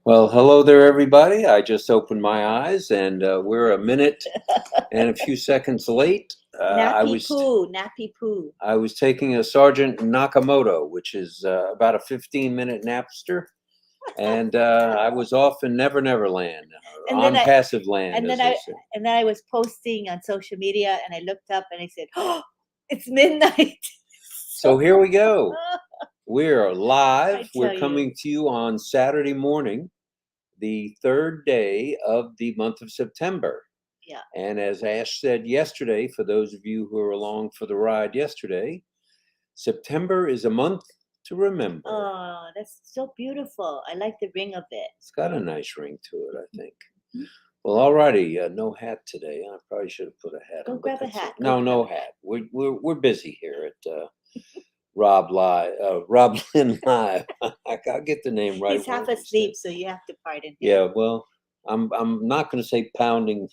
Well, hello there, everybody. I just opened my eyes, and we're a minute and a few seconds late. Nappy poo. I was taking a Sergeant Nakamoto, which is about a 15-minute napster, and I was off in Never Never Land, And on then I passive land, and as then they I say. and then I was posting on social media, and I looked up and I said, "Oh, it's midnight." So here we go. We're I live. We're tell you. coming to you on Saturday morning, the third day of the month of September. Yeah. And as Ash said yesterday, for those of you who were along for the ride yesterday, September is a month to remember. Oh, that's so beautiful. I like the ring of it. It's got a nice ring to it, I think. Mhm. Well, alrighty, no hat today. I probably should have put a hat Go on. but grab a that's it. hat. No, no hat. We're busy here at RobLynn Live. I'll get the name right. He's half one of these asleep, days. so you have to pardon him. Yeah, well, I'm not going to say pounding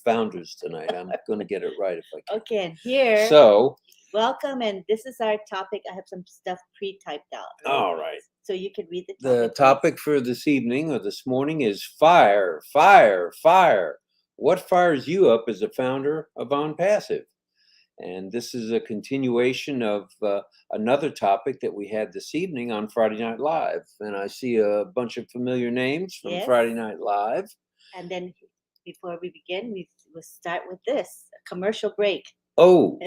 founders tonight. I'm going to get it right if I can. Okay, and here, So, welcome, and this is our topic. I have some stuff pre-typed out. all right. So you can read the topic. The please. topic for this evening or this morning is fire, fire, fire. What fires you up as a founder of On Passive? And this is a continuation of another topic that we had this evening on Friday Night Live. And I see a bunch of familiar names from Yes. Friday Night Live. And then before we begin, we'll start with this, a commercial break. Oh,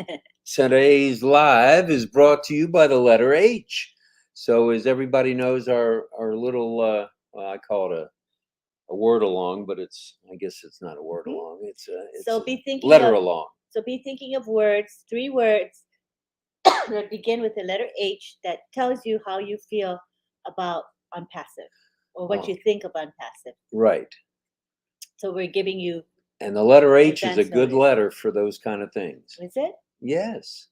today's live is brought to you by the letter H. So as everybody knows, our little, well, I call it a word along, but I guess it's not a word along. It's So a be thinking letter of, along. So be thinking of words, 3 words that begin with the letter H that tells you how you feel about unpassive or what you think of unpassive. Right. So we're giving you. And the letter H is a advance good notice. letter for those kind of things. Is it? Yes.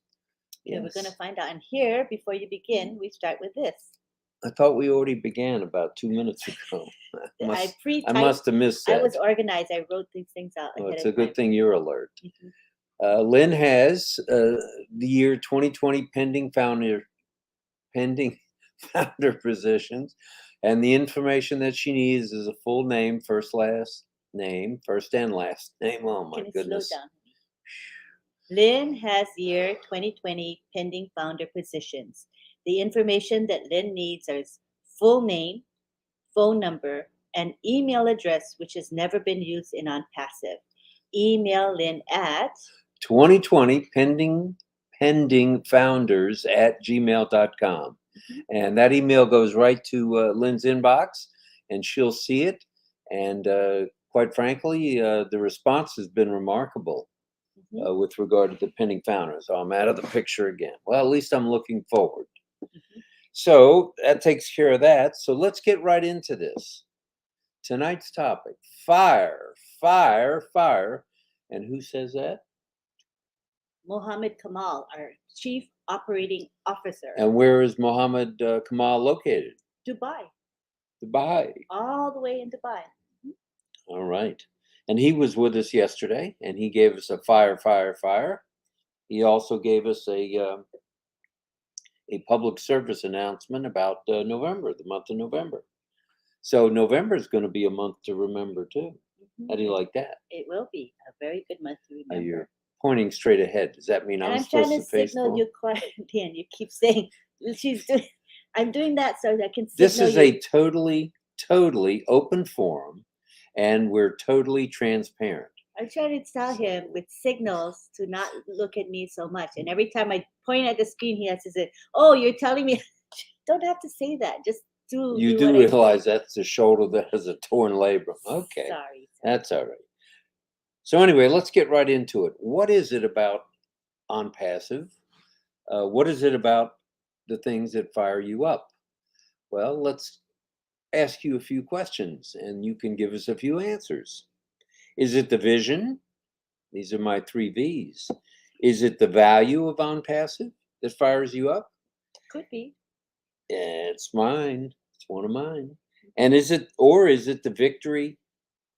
Okay, Yes. we're going to find out. And here, before you begin, we start with this. I thought we already began about 2 minutes ago. I pre-typed. must have missed that. I was organized. I wrote these things out. Well, ahead it's of a good time. thing you're alert. Mhm. Lynn has the year 2020 pending founder positions, and the information that she needs is a full name, first and last name. Oh my Can you goodness! slow down? Lynn has year 2020 pending founder positions. The information that Lynn needs are his full name, phone number, and email address, which has never been used in OnPassive. Email Lynn at 2020 pending founders at gmail.com. And that email goes right to Lynn's inbox, and she'll see it. And quite frankly, the response has been remarkable with regard to the pending founders. So I'm out of the picture again. Well, at least I'm looking forward. So that takes care of that. So let's get right into this. Tonight's topic, fire, fire, fire. And who says that? Mohammed Kamal, our Chief Operating Officer. And where is Mohammed Kamal located? Dubai. Dubai. All the way in Dubai. All right. And he was with us yesterday, and he gave us a fire, fire, fire. He also gave us a public service announcement about November, the month of November. So November is going to be a month to remember too. How do you like that? It will be a very good month to remember. You're pointing straight ahead. Does that mean and I'm trying supposed to to signal you quarantine. You keep saying she's doing. I'm doing that so that I can signal This is you. a totally open forum, and we're totally transparent. I'm trying to tell him with signals to not look at me so much. And every time I point at the screen, he has to say, "Oh, you're telling me." Don't have to say that. Just do. You do realize that's the shoulder that has a torn labrum. Okay. Sorry. That's all right. So anyway, let's get right into it. What is it about OnPassive? What is it about the things that fire you up? Well, let's ask you a few questions, and you can give us a few answers. Is it the vision? These are my 3 V's. Is it the value of OnPassive that fires you up? Could be. It's mine. It's one of mine. And is it the victory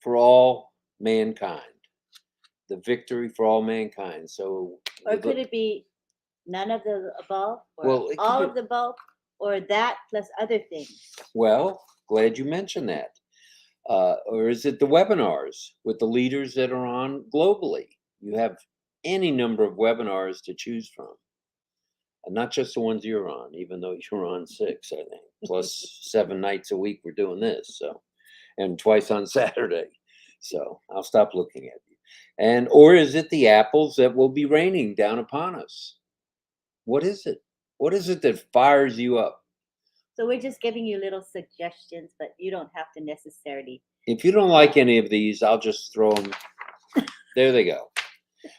for all mankind? The victory for all mankind. So, or could it be none of the above? Or well, all of the above, or that plus other things? Well, glad you mentioned that. Or is it the webinars with the leaders that are on globally? You have any number of webinars to choose from, and not just the ones you're on, even though you're on 6, I think, plus 7 nights a week we're doing this, so, and twice on Saturday. So I'll stop looking at you. And or is it the apples that will be raining down upon us? What is it? What is it that fires you up? So we're just giving you little suggestions, but you don't have to necessarily. If you don't like any of these, I'll just throw them. There they go.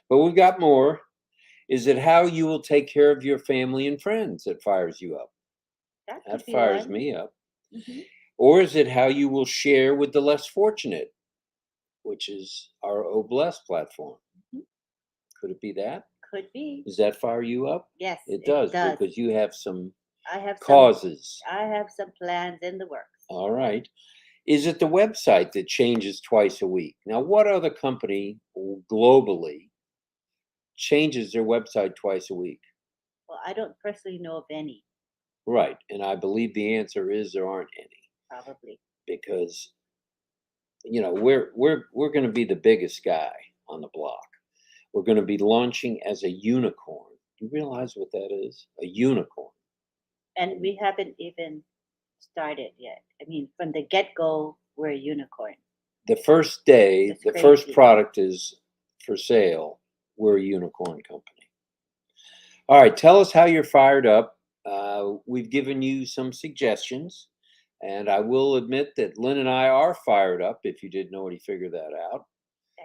But we've got more. Is it how you will take care of your family and friends that fires you up? That That could be fires one. me up. Mhm. Or is it how you will share with the less fortunate, which is our O Bless platform? Mhm. Could it be that? Could be. Does that fire you up? Yes, It does, does. because you have some I have some. causes. I have some plans in the works. All right. Is it the website that changes twice a week? Now, what other company globally changes their website twice a week? Well, I don't personally know of any. Right. And I believe the answer is there aren't any, Probably. because we're going to be the biggest guy on the block. We're going to be launching as a unicorn. Do you realize what that is? A unicorn. And we haven't even started yet. I mean, from the get go, we're a unicorn. The first day, That's the first crazy. product is for sale. We're a unicorn company. All right, tell us how you're fired up. We've given you some suggestions, and I will admit that Lynn and I are fired up, if you didn't already figure that out.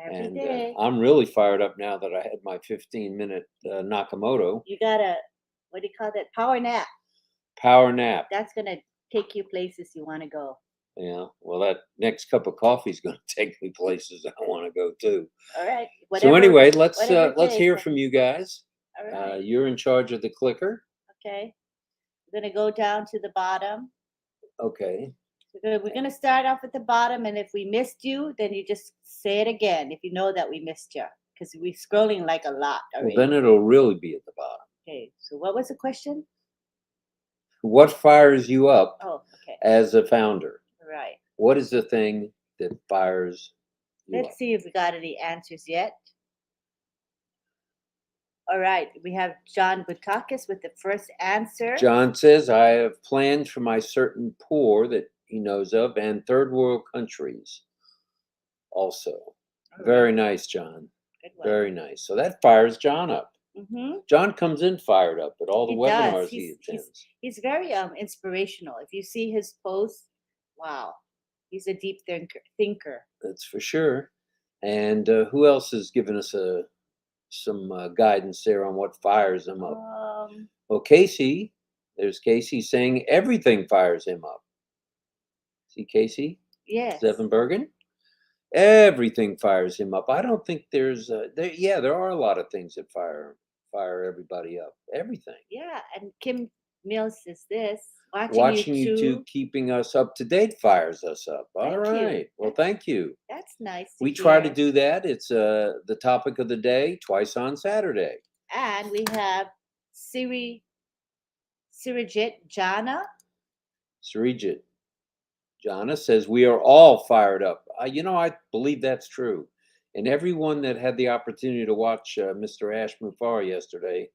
Every And day. I'm really fired up now that I had my 15-minute Nakamoto You got a, what do you call that? Power nap. power nap. That's going to take you places you want to go. Yeah, well, that next cup of coffee is going to take me places I want to go to. All right. So anyway, let's whatever it let's hear takes. from you guys. All right. You're in charge of the clicker. Okay. We're going to go down to the bottom. Okay. We're going to start off at the bottom, and if we missed you, then you just say it again if you know that we missed you, because we're scrolling like a lot already. Well, then it'll really be at the bottom. Okay, so what was the question? What fires you up Oh, okay. as a founder? Right. What is the thing that fires you Let's up? see if we got any answers yet. All right, we have John Butakis with the first answer. John says, I have plans for my certain poor that he knows of and third world countries also. All Very right. nice, John. Good one. Very nice. So that fires John up. Mm-hmm. John comes in fired up at all the He webinars does. he attends. He's very inspirational. If you see his posts, wow, he's a deep thinker. That's for sure. And who else has given us some guidance there on what fires him up? Well, Casey, there's Casey saying everything fires him up. See Casey? Yes. Zevenbergen? Everything fires him up. I don't think there's there are a lot of things that fire everybody up. Everything. Yeah, and Kim Mills says this. Watching you two keeping us up to date fires us up. All Thank you. right. Well, thank you. That's nice. We try to do that. It's the topic of the day twice on Saturday. And we have Sirijit Jana. Sirijit Jana says we are all fired up. I believe that's true. And everyone that had the opportunity to watch Mr. Ash Mufar yesterday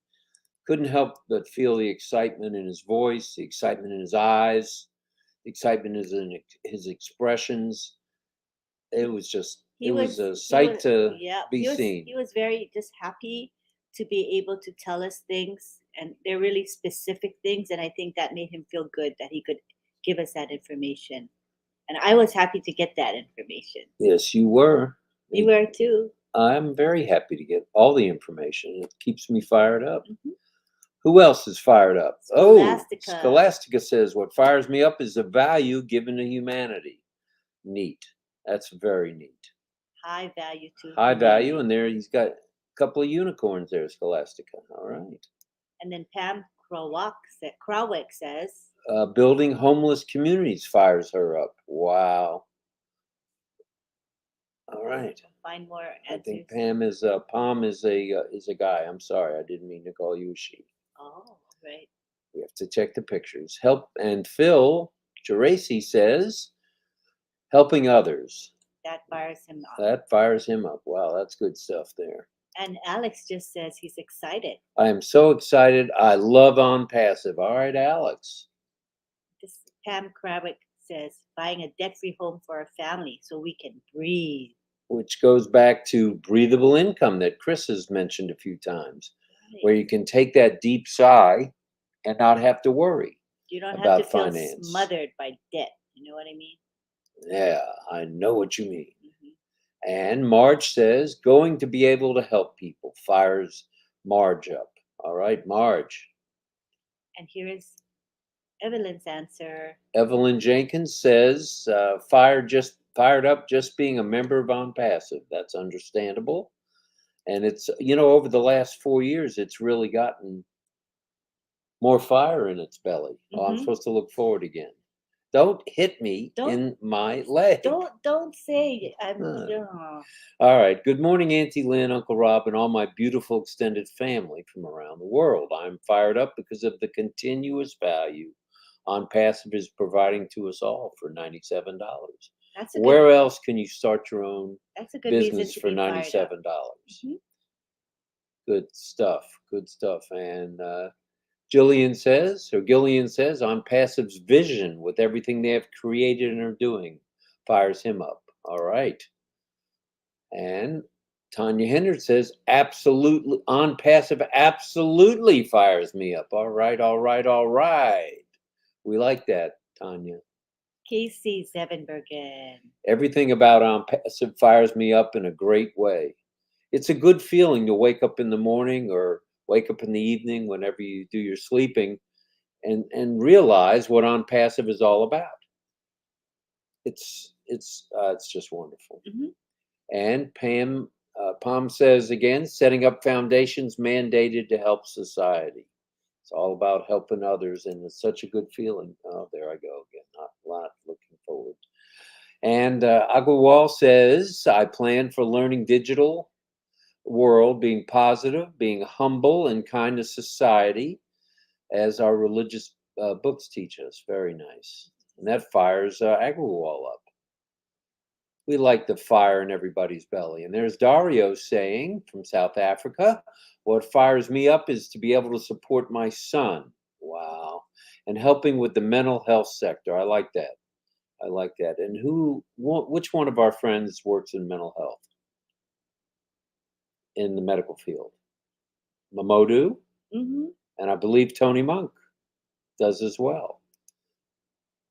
couldn't help but feel the excitement in his voice, the excitement in his eyes, the excitement in his expressions. It was a sight to be seen. He was very just happy to be able to tell us things, and they're really specific things, and I think that made him feel good that he could give us that information. And I was happy to get that information. Yes, you were. You were too. I'm very happy to get all the information. It keeps me fired up. Mm-hmm. Who else is fired up? Scholastica. Oh, Scholastica says, what fires me up is the value given to humanity. Neat. That's very neat. High value to High humanity. value, and there he's got a couple of unicorns there, Scholastica. All right. And then Pam Krawick says, building homeless communities fires her up. Wow. All right. Find more answers. I think Pam is Palm is a guy. I'm sorry, I didn't mean to call you a she. Oh, right. We have to check the pictures. Help. And Phil Geraci says, helping others. That fires him up. That fires him up. Wow, that's good stuff there. And Alex just says he's excited. I am so excited. I love On Passive. All right, Alex. This Pam Krawick says buying a debt-free home for our family so we can breathe. Which goes back to breathable income that Chris has mentioned a few times, where you can take that deep sigh and not have to worry. You don't have about to feel finance. smothered by debt. You know what I mean? Yeah, I know what you mean. Mhm. And Marge says, going to be able to help people. Fires Marge up. All right, Marge. And here is Evelyn's answer. Evelyn Jenkins says, fired up just being a member of On Passive. That's understandable. And it's, over the last 4 years, it's really gotten more fire in its belly. Oh, I'm Mhm. supposed to look forward again. Don't hit me in my leg. Don't say I'm. All right. Good morning, Auntie Lynn, Uncle Rob, and all my beautiful extended family from around the world. I'm fired up because of the continuous value On Passive is providing to us all for $97. That's a Where else can you start your own That's a good reason business to for be fired up. $97? Mhm. Good stuff. Good stuff. And Gillian says, On Passive's vision with everything they have created and are doing fires him up. All right. And Tanya Hendricks says, absolutely, On Passive absolutely fires me up. All right, all right, all right. We like that, Tanya. Casey Zevenbergen. Everything about On Passive fires me up in a great way. It's a good feeling to wake up in the morning or wake up in the evening whenever you do your sleeping and realize what On Passive is all about. It's just wonderful. Mhm. And Pam says again, setting up foundations mandated to help society. It's all about helping others, and it's such a good feeling. Oh, there I go again. Not looking forward. And Aguawal says, I plan for learning digital world, being positive, being humble, and kind to society, as our religious books teach us. Very nice. And that fires Aguawal up. We like the fire in everybody's belly. And there's Dario saying from South Africa, what fires me up is to be able to support my son. Wow. And helping with the mental health sector. I like that. I like that. And which one of our friends works in mental health in the medical field? Mamodu, Mhm. and I believe Tony Monk does as well.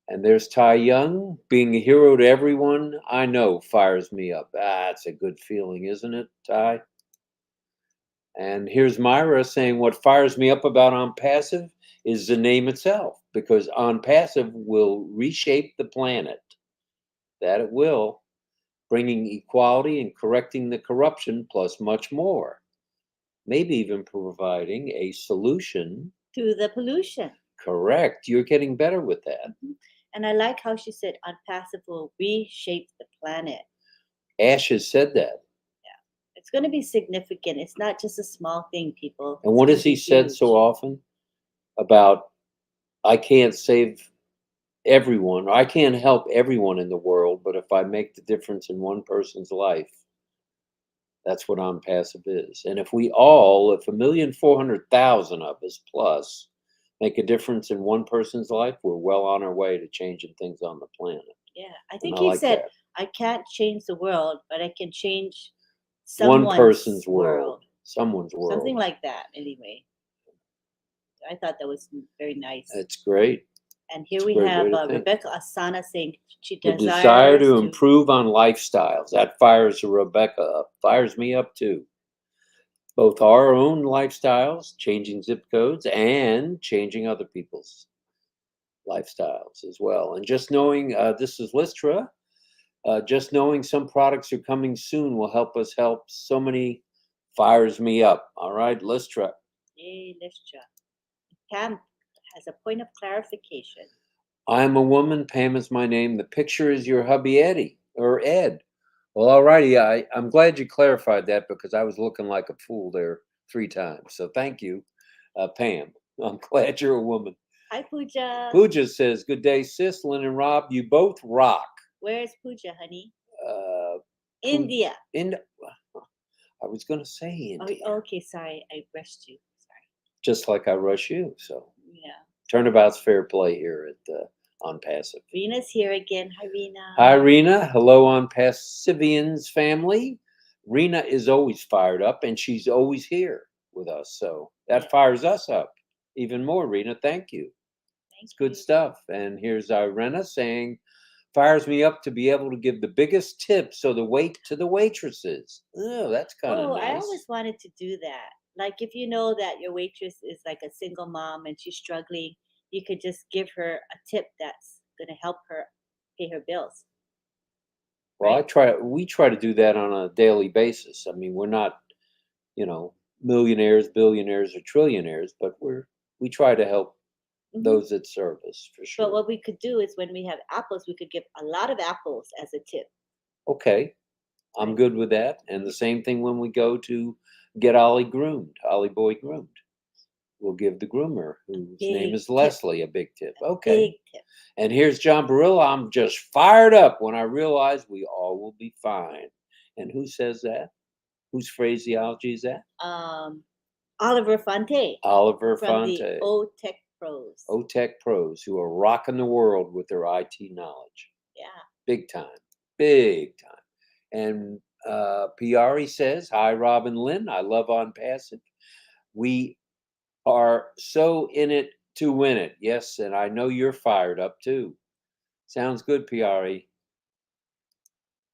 And there's Tai Young, being a hero to everyone I know fires me up. It's a good feeling, isn't it, Tai? And here's Myra saying, what fires me up about On Passive is the name itself, because On Passive will reshape the planet. That it will, bringing equality and correcting the corruption, plus much more. Maybe even providing a solution To the pollution. Correct. You're getting better with that. Mhm. And I like how she said On Passive will reshape the planet. Ash has said that. It's going to be significant. It's not just a small thing, people. And It's what gonna has he be said so huge. often about, I can't save everyone, or I can't help everyone in the world, but if I make the difference in one person's life, that's what On Passive is. And if 1,400,000 of us plus make a difference in one person's life, we're well on our way to changing things on the planet. Yeah, I And think I he like said, that. I can't change the world, but I can change One someone's person's world. Someone's world. Something like that, anyway. I thought that was very nice. It's great. And here It's a we great have way to think. Rebecca Asana saying she The desires desire to improve on lifestyles. That fires Rebecca up. Fires me up too. Both our own lifestyles, changing zip codes, and changing other people's lifestyles as well. And just knowing, this is Listra, just knowing some products are coming soon will help us help so many. Fires me up. All right, Listra. Yay, Listra. Pam has a point of clarification. I'm a woman. Pam is my name. The picture is your hubby, Eddie, or Ed. Well, all righty. I'm glad you clarified that because I was looking like a fool there 3 times. So thank you, Pam. I'm glad you're a woman. Hi, Pooja. Pooja says, "Good day, sis. Lynn and Rob, you both rock." Where's Pooja, honey? Uh, India. In I was going to say India, Oh, okay, sorry. I rushed you. Sorry. just like I rush you. So Yeah. turnabout's fair play here at On Passive. Rena's here again. Hi, Rena. Hi, Rena. Hello, On Passivians family. Rena is always fired up, and she's always here with us. So that Yeah. fires us up even more, Rena. Thank you. Thank It's good you. stuff. And here's Irena saying, fires me up to be able to give the biggest tips so the waitresses. Oh, that's kind of Oh, nice. I always wanted to do that. Like if you know that your waitress is like a single mom and she's struggling, you could just give her a tip that's gonna help her pay her bills. Well, Right? we try to do that on a daily basis. I mean, we're not, you know, millionaires, billionaires, or trillionaires, but we try to help Mhm. those that serve us for But sure. what we could do is when we have apples, we could give a lot of apples as a tip. Okay, I'm Right. good with that. And the same thing when we go to get Ollie groomed, Ollie boy groomed. We'll give the groomer, whose name Big is tip. Leslie, a big tip. A Okay. big tip. And here's John Barilla. I'm just fired up when I realize we all will be fine. And who says that? Whose phraseology is that? Oliver Fonte Oliver from the Fonte. O Tech Pros. O-Tech pros who are rocking the world with their IT knowledge. Yeah. Big time. Big time. And Piari says, "Hi, Robin Lynn. I love On Passive. We are so in it to win it." Yes, and I know you're fired up too. Sounds good, Piari.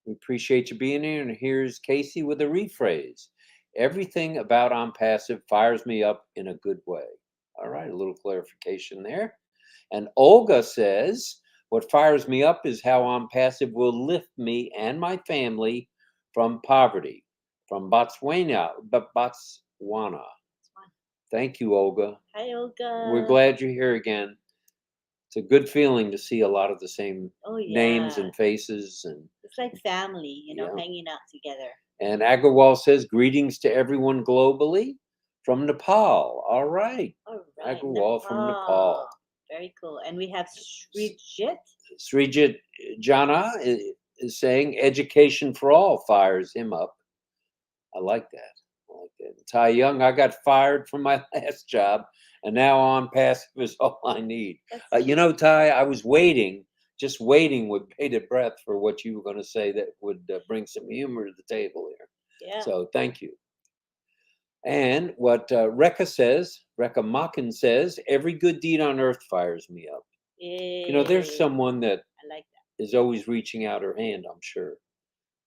We appreciate you being here. And here's Casey with a rephrase. Everything about On Passive fires me up in a good way. All right, a little clarification there. And Olga says, what fires me up is how On Passive will lift me and my family from poverty, from Botswana. Thank you, Olga. Hi, Olga. We're glad you're here again. It's a good feeling to see a lot of the same names yeah. and faces. And It's like family, Yeah. hanging out together. And Agarwal says, greetings to everyone globally from Nepal. All right. All right. Agarwal from Nepal. Very cool. And we have Srijit. Srijit Jana is saying, education for all fires him up. I like that. I like that. Ty Young, I got fired from my last job, and now On Passive is all I need. You know, Ty, I was waiting, just waiting with bated breath for what you were going to say that would bring some humor to the table here. Yeah. So thank you. And what Rekha Makin says, every good deed on earth fires me up. You know, there's someone that I like that. is always reaching out her hand, I'm sure,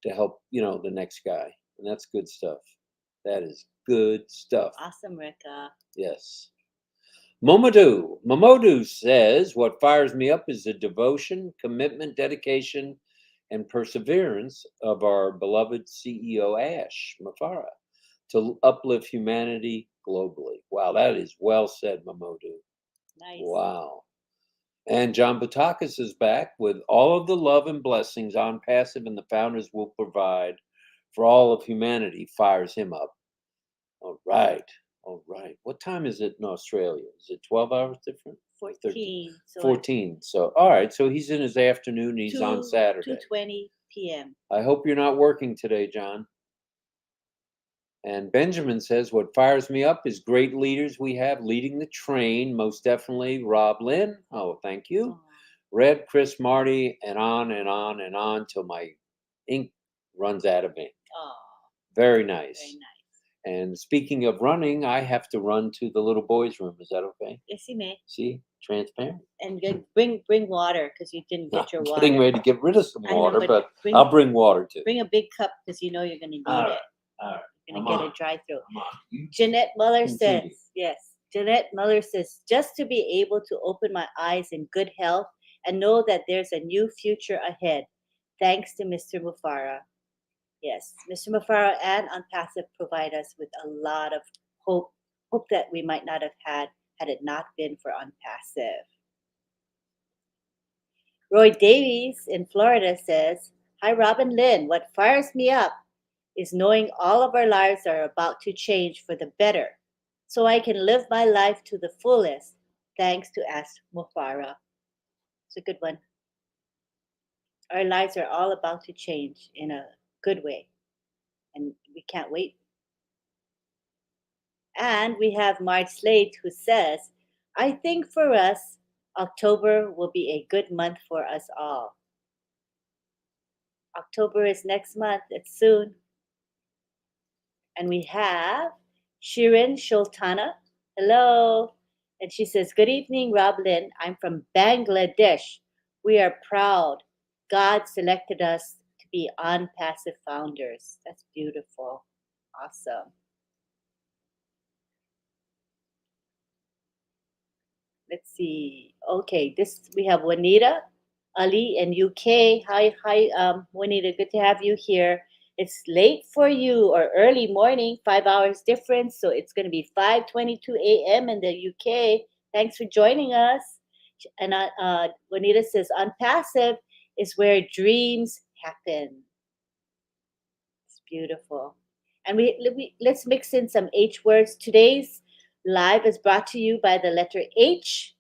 to help, the next guy. And that's good stuff. That is good stuff. Awesome, Rekha. Yes. Momodu says, what fires me up is the devotion, commitment, dedication, and perseverance of our beloved CEO, Ash Mafara, to uplift humanity globally. Wow, that is well said, Momodu. Nice. Wow. And John Butakas is back with all of the love and blessings On Passive and the founders will provide for all of humanity fires him up. All right. All right. What time is it in Australia? Is it 12 hours different? 14. 14. So, all right. So he's in his afternoon. He's on Saturday. 2:20 p.m. I hope you're not working today, John. And Benjamin says, what fires me up is great leaders we have leading the train. Most definitely RobLynn. Oh, thank you. Red, Chris, Marty, and on and on and on till my ink runs out of ink. Oh, very nice. very nice. And speaking of running, I have to run to the little boys' room. Is that okay? Yes, you may. See, transparent. And bring water because you didn't get your water. Getting ready to get rid of some I know, water, but bring- I'll bring water too. Bring a big cup because you know you're going to need All right. it. All right. You're going to get a dry throat. Come on. Jeanette Muller Continue. says, yes. Jeanette Muller says, just to be able to open my eyes in good health and know that there's a new future ahead. Thanks to Mr. Mufara. Yes, Mr. Mufara and On Passive provide us with a lot of hope that we might not have had it not been for On Passive. Roy Davies in Florida says, hi, Robin Lynn. What fires me up is knowing all of our lives are about to change for the better. so I can live my life to the fullest. Thanks to Ask Mufara. It's a good one. Our lives are all about to change in a good way, and we can't wait. And we have Marge Slade who says, I think for us, October will be a good month for us all. October is next month, it's soon. And we have Shirin Sultana. Hello. And she says, good evening, RobLynn. I'm from Bangladesh. We are proud. God selected us to be on-passive founders. That's beautiful. Awesome. Let's see. Okay, this we have Juanita Ali in UK. Hi, Juanita. Good to have you here. It's late for you or early morning, 5 hours difference. So it's going to be 5:22 a.m. in the UK. Thanks for joining us. And Juanita says, unpassive is where dreams happen. It's beautiful. And let's mix in some H words. Today's live is brought to you by the letter H.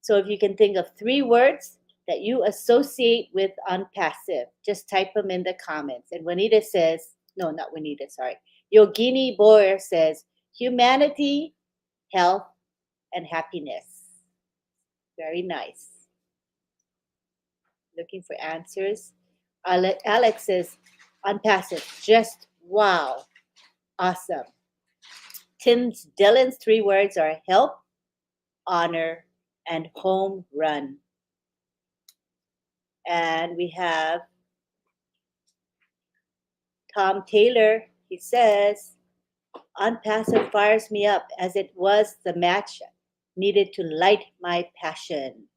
So if you can think of 3 words that you associate with unpassive, just type them in the comments. And Juanita says, no, not Juanita, sorry. Yogini Boyer says, humanity, health, and happiness. Very nice. Looking for answers. Alex says, unpassive, just wow. Awesome. Dylan's 3 words are help, honor, and home run. And we have Tom Taylor. He says, unpassive fires me up as it was the match needed to light my passion.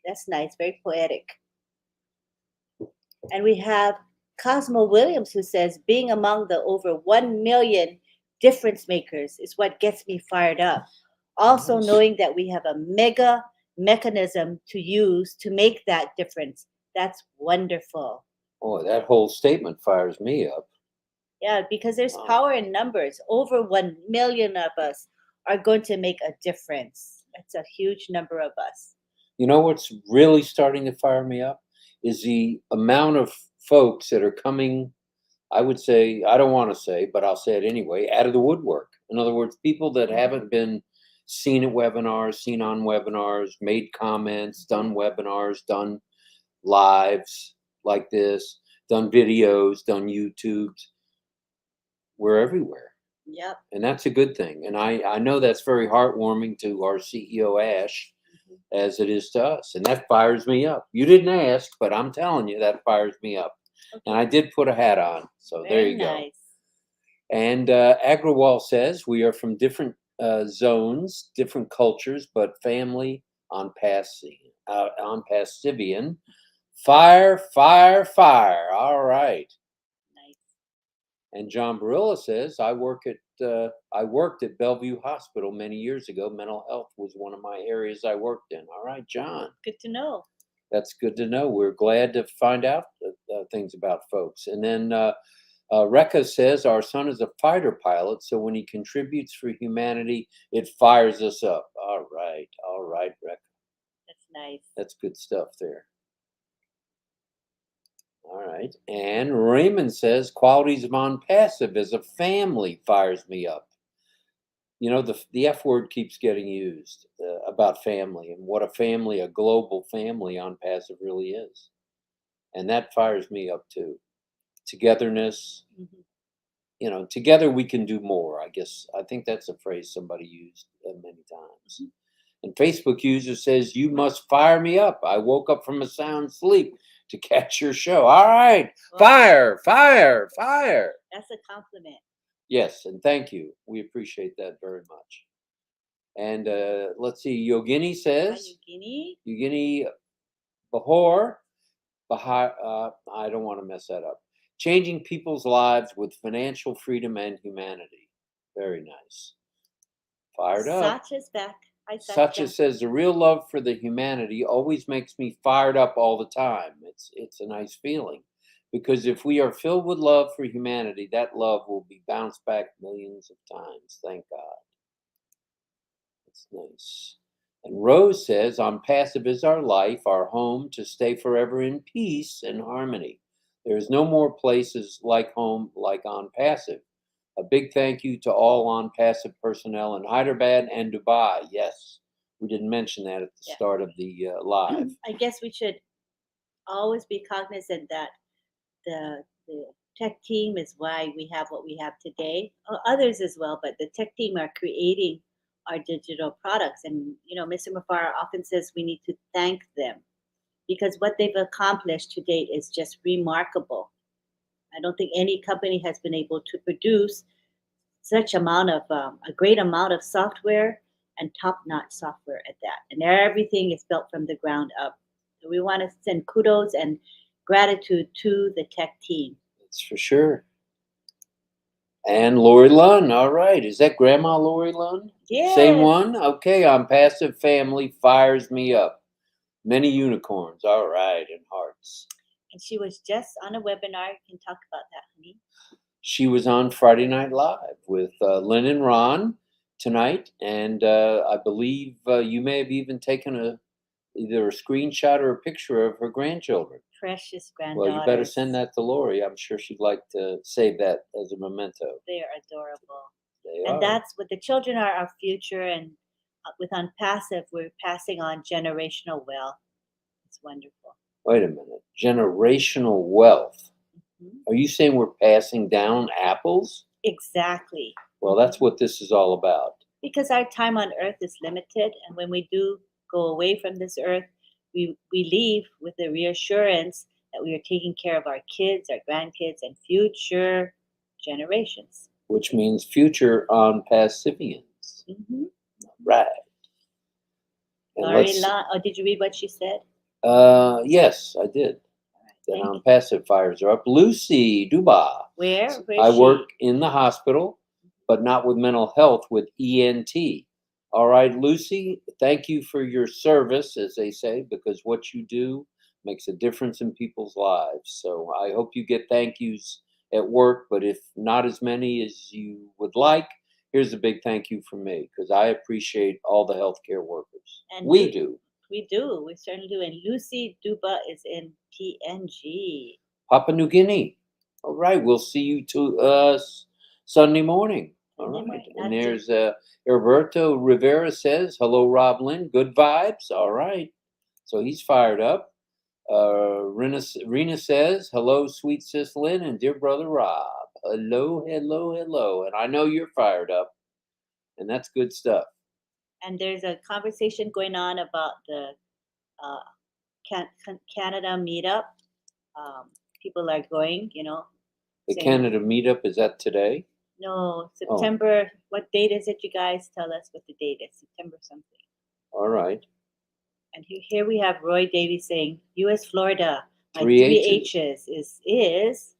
That's nice, very poetic. And we have Cosmo Williams who says, being among the over 1 million difference makers is what gets me fired up. Also knowing that we have a mega mechanism to use to make that difference. That's wonderful. Oh, that whole statement fires me up. Yeah, because there's power in numbers. Over 1 million of us are going to make a difference. That's a huge number of us. You know what's really starting to fire me up is the amount of folks that are coming, I would say, I don't want to say, but I'll say it anyway, out of the woodwork. In other words, people that haven't been seen at webinars, seen on webinars, made comments, done webinars, done lives like this, done videos, done YouTubes. We're everywhere. Yep. And that's a good thing. And I know that's very heartwarming to our CEO, Ash, as it is to us. And that fires me up. You didn't ask, but I'm telling you, that fires me up. Okay. And I did put a hat on. So Very there you nice. go. And Agrawal says, we are from different zones, different cultures, but family on Pastivian. Fire, fire, fire. All right. Nice. And John Barilla says, I worked at Bellevue Hospital many years ago. Mental health was one of my areas I worked in. All right, John. Good to know. That's good to know. We're glad to find out things about folks. And then Rekha says, our son is a fighter pilot, so when he contributes for humanity, it fires us up. All right, Rekha. That's nice. That's good stuff there. All right. And Raymond says, qualities of on-passive as a family fires me up. You know, the F word keeps getting used about family and what a family, a global family on-passive really is. And that fires me up too. Togetherness, you know, together we can do more, I guess. I think that's a phrase somebody used many times. And Facebook user says, you must fire me up. I woke up from a sound sleep to catch your show. All right. Wow. Fire, fire, fire. That's a compliment. Yes, and thank you. We appreciate that very much. And let's see, Yogini says, Yogini Bahor, I don't want to mess that up. Changing people's lives with financial freedom and humanity. Very nice. Fired up. Satya's back. Hi, Satya says, the real love for the humanity always makes me fired up all the time. It's a nice feeling. Because if we are filled with love for humanity, that love will be bounced back millions of times. Thank God. That's nice. And Rose says, on passive is our life, our home to stay forever in peace and harmony. There is no more places like home like on passive. A big thank you to all on passive personnel in Hyderabad and Dubai. Yes, we didn't mention that at the Yeah. start of the live. I guess we should always be cognizant that the tech team is why we have what we have today. Others as well, but the tech team are creating our digital products. And Mr. Mafara often says we need to thank them because what they've accomplished to date is just remarkable. I don't think any company has been able to produce such amount of a great amount of software and top-notch software at that. And everything is built from the ground up. So we want to send kudos and gratitude to the tech team. That's for sure. And Lori Lunn. All right. Is that Grandma Lori Lunn? Yes. Same one? Okay. On passive family fires me up. Many unicorns. All right. And hearts. And she was just on a webinar. You can talk about that, honey. She was on Friday Night Live with Lynn and Ron tonight. And I believe you may have even taken either a screenshot or a picture of her grandchildren. Precious granddaughters. Well, you better send that to Lori. I'm sure she'd like to save that as a memento. They are adorable. They And are. that's what the children are, our future. And with On Passive, we're passing on generational wealth. It's wonderful. Wait a minute. Generational wealth. Mhm. Are you saying we're passing down apples? Exactly. Well, that's what this is all about. Because our time on earth is limited. And when we do go away from this earth, we leave with the reassurance that we are taking care of our kids, our grandkids, and future generations. Which means future on passivians. Mm-hmm. Right. And Laurie, did you read what she said? yes, I did. Then on passive fires are up. Lucy Duba. Where is I she? work in the hospital, but not with mental health, with ENT. All right, Lucy, thank you for your service, as they say, because what you do makes a difference in people's lives. So I hope you get thank yous at work, but if not as many as you would like, here's a big thank you from me because I appreciate all the healthcare workers. And we do. We do. We certainly do. And Lucy Duba is in PNG. Papua New Guinea. All right, we'll see you Sunday morning. All Sunday right. morning. And there's Roberto Rivera says, hello, RobLynn. Good vibes. All right. So he's fired up. Rena says, hello, sweet sis Lynn and dear brother Rob. Hello, hello, hello. And I know you're fired up. And that's good stuff. And there's a conversation going on about the Canada meetup. People are going, The Canada meetup, is that today? No, September. Oh. What date is it? You guys tell us what the date is. September something. All right. And here we have Roy Davies saying, U.S. Florida. My three H's is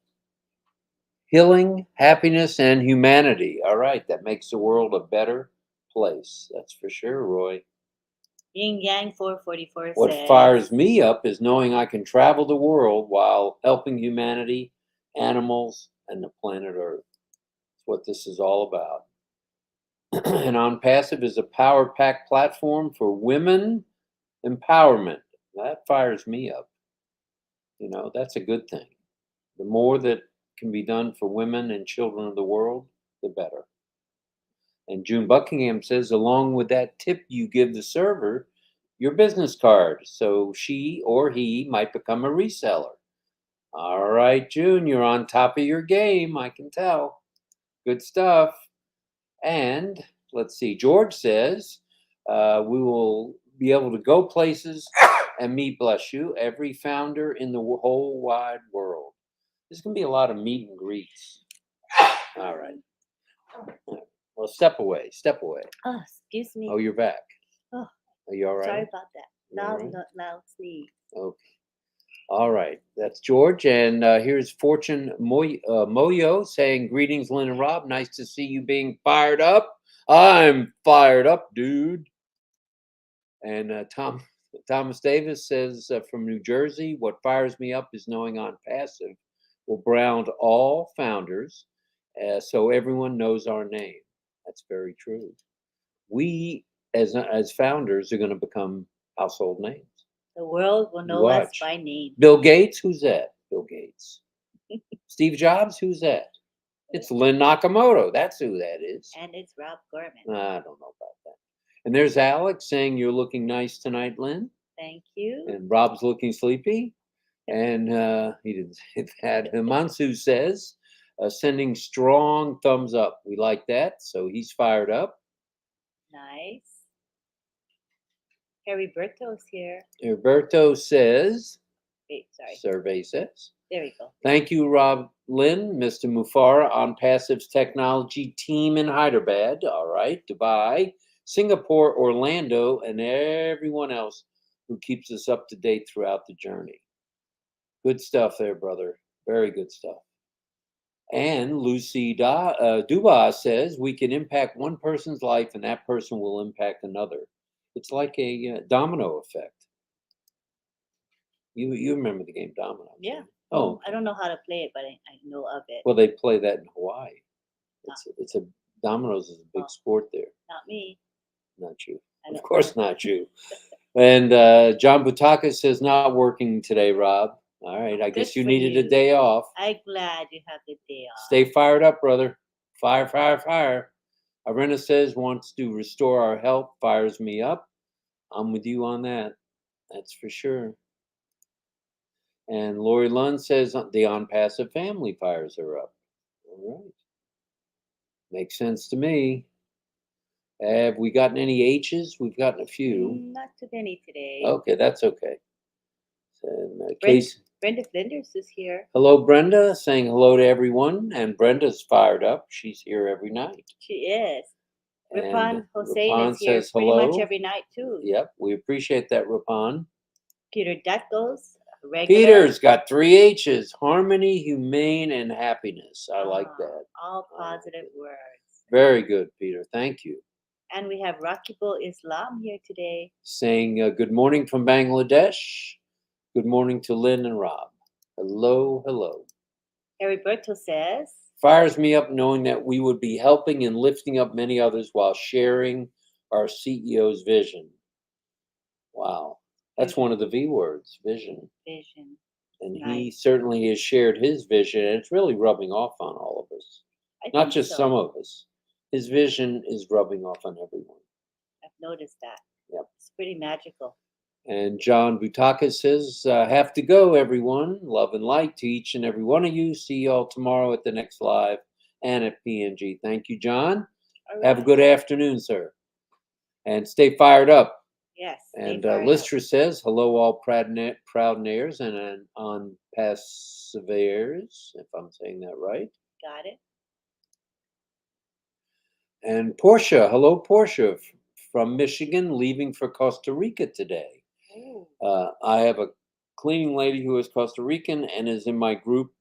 healing, happiness, and humanity. All right, that makes the world a better place. That's for sure, Roy. Yin Yang 444 what says, fires me up is knowing I can travel the world while helping humanity, animals, and the planet Earth. That's what this is all about. And On Passive is a power pack platform for women empowerment. That fires me up. That's a good thing. The more that can be done for women and children of the world, the better. And June Buckingham says, along with that tip you give the server, your business card, so she or he might become a reseller. All right, June, you're on top of your game, I can tell. Good stuff. And let's see, George says, we will be able to go places and meet, bless you, every founder in the whole wide world. There's going to be a lot of meet and greets. All right. Well, step away. Oh, excuse me. Oh, you're back. Oh, are you all right? Sorry about that. Loud sneeze. Okay. All right. That's George. And here's Fortune Moyo saying, greetings, Lynn and Rob. Nice to see you being fired up. I'm fired up, dude. And Thomas Davis says from New Jersey, what fires me up is knowing On Passive will brand all founders so everyone knows our name. That's very true. We as founders are going to become household names. The world will You know us watch. by name. Bill Gates, who's that? Bill Gates. Steve Jobs, who's that? It's Lynn Nakamoto. That's who that is. And it's Rob Gorman. I don't know about that. And there's Alex saying you're looking nice tonight, Lynn. Thank you. And Rob's looking sleepy. And he didn't say that. Himansu says, sending strong thumbs up. We like that. So he's fired up. Nice. Heriberto's here. Roberto says, Wait, sorry. survey says, There we go. thank you, RobLynn, Mr. Mufara, on Passive's technology team in Hyderabad. All right, Dubai, Singapore, Orlando, and everyone else who keeps us up to date throughout the journey. Good stuff there, brother. Very good stuff. And Lucy Duba says we can impact one person's life and that person will impact another. It's like a domino effect. You remember the game Domino? Yeah. Oh, I don't know how to play it, but I know of it. well, they play that in Hawaii. It's a dominoes is a big Oh. sport there. Not me. Not you. I Of don't course know. not you. And John Butaka says not working today, Rob. All right, I guess Good you for needed a you. day off. I'm glad you have the day off. Stay fired up, brother. Fire, fire, fire. Arena says wants to restore our health, fires me up. I'm with you on that. That's for sure. And Lori Lund says the on-passive family fires her up. All right. Makes sense to me. Have we gotten any H's? We've gotten a few. Not too many today. Okay, that's okay. So, Brenda Flinders is here. hello, Brenda, saying hello to everyone. And Brenda's fired up. She's here every night. She is. And Ripan Hossein Ripan is here says pretty much hello. every night too. Yep, we appreciate that, Ripan. Peter Duttos, regular. Peter's got 3 H's: harmony, humane, and happiness. I like that. All positive words. Very good, Peter. Thank you. And we have Rakibul Islam here today. Saying good morning from Bangladesh. Good morning to Lynn and Rob. Hello, hello. Heriberto says, Fires me up knowing that we would be helping and lifting up many others while sharing our CEO's vision. Wow. That's one of the V words, vision. Vision. And he Nice. certainly has shared his vision, and it's really rubbing off on all of us. I Not think just so. some of us. His vision is rubbing off on everyone. I've noticed that. Yep. It's pretty magical. And John Butaka says, have to go, everyone. Love and light to each and every one of you. See you all tomorrow at the next live and at PNG. Thank you, John. All Have a right. good afternoon, sir. And stay fired up. Yes. And Listra says, hello, all proud nairs and on perseveres, if I'm saying that right. Got it. And Portia, hello, Portia, from Michigan, leaving for Costa Rica today. Ooh. I have a cleaning lady who is Costa Rican and is in my group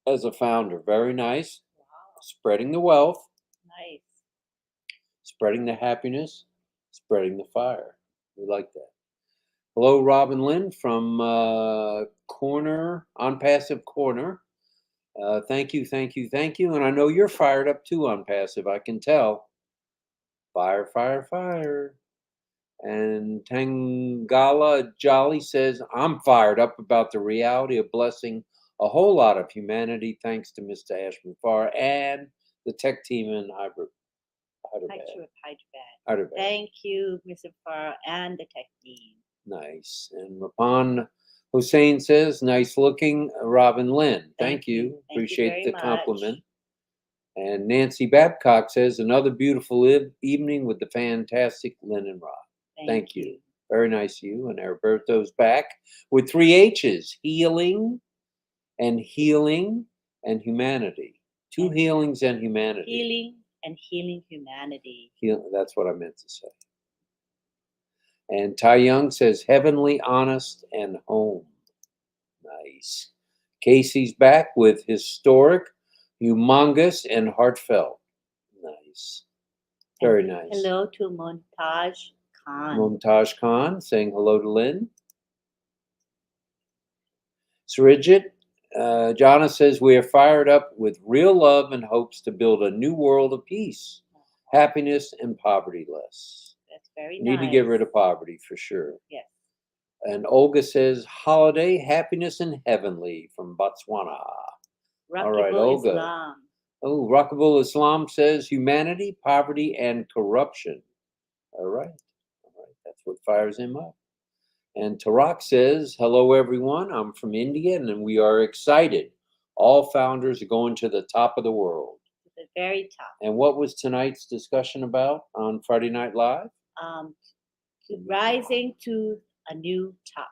as a founder. Very nice. Wow. Spreading the wealth, Nice. spreading the happiness, spreading the fire. We like that. Hello, Rob and Lynn from Corner, On Passive Corner. Thank you, thank you, thank you. And I know you're fired up too on Passive. I can tell. Fire, fire, fire. And Tangala Jolly says, I'm fired up about the reality of blessing a whole lot of humanity thanks to Mr. Ashman Farr and the tech team in Hyderabad. Thank you, Mr. Farr and the tech team. Nice. And Rapan Hussein says, nice looking, Robin Lynn. Thank you. Thank you Appreciate very the much. compliment. And Nancy Babcock says, another beautiful evening with the fantastic Lynn and Rob. Thank you. Very nice of you. And Alberto's back with 3 H's: healing and humanity. 2 healings and humanity. Healing and healing humanity. That's what I meant to say. And Tai Young says, heavenly, honest, and home. Nice. Casey's back with historic, humongous, and heartfelt. Nice. Very nice. Hello to Montage Khan. Mumtaz Khan saying hello to Lynn. Srijit, Jana says, we are fired up with real love and hopes to build a new world of peace, happiness, and poverty less. That's Very Need to get rid nice. of poverty for sure. Yes. And Olga says, holiday, happiness, and heavenly from Botswana. All right, Rakibul Olga. Islam. Oh, Rockable Islam says humanity, poverty, and corruption. All right. All right. That's what fires him up. And Tarak says, hello, everyone. I'm from India and we are excited. All founders are going to the top of the world. To the very top. And what was tonight's discussion about on Friday Night Live? Rising to a new top.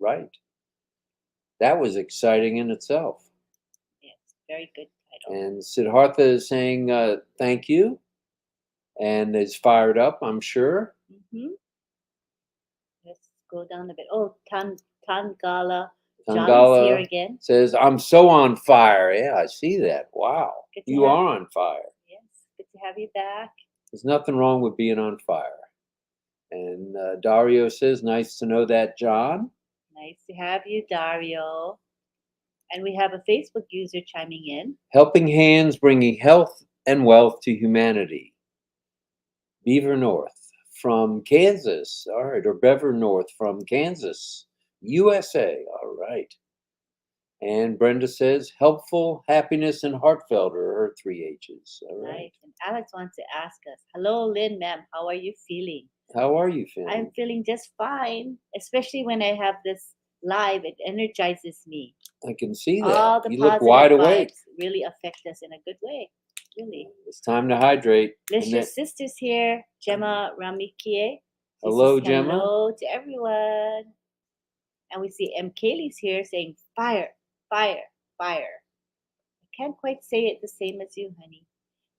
Right. That was exciting in itself. Yes, very good title. And Siddhartha is saying thank you and is fired up, I'm sure. Mm-hmm. Let's go down a bit. Oh, Tangala. John's here Tangala again. says, I'm so on fire. Yeah, I see that. Wow. You are on fire. Yes, good to have you back. There's nothing wrong with being on fire. And Dario says, nice to know that, John. Nice to have you, Dario. And we have a Facebook user chiming in. Helping hands bringing health and wealth to humanity. Beaver North from Kansas. All right. Or Bever North from Kansas, USA. All right. And Brenda says, helpful, happiness, and heartfelt are her 3 H's. All right. Nice. And Alex wants to ask us, hello, Lynn, ma'am, how are you feeling? How are you feeling? I'm feeling just fine, especially when I have this live. It energizes me. I can see that. All the you look positive wide vibes awake. really affect us in a good way. Really. It's time to hydrate. Licious Sisters here. Gemma Ramikie. Hello, Gemma. Hello to everyone. And we see M. Kaylee's here saying, fire, fire, fire. I can't quite say it the same as you, honey.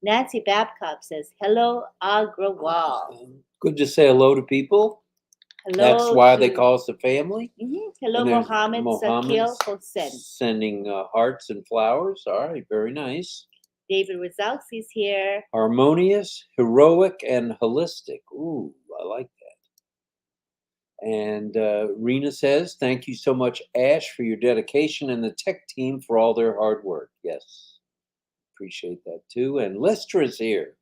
Nancy Babcock says, hello, Agrawal. Good to say hello to people. Hello. That's why they call us a family. Mm-hmm. Hello, And there's Mohammed Sakil Hossein. Sending hearts and flowers. All right, very nice. David Rizalski's here. Harmonious, heroic, and holistic. Ooh, I like that. And Rena says, thank you so much, Ash, for your dedication and the tech team for all their hard work. Yes, appreciate that too. And Listra's here.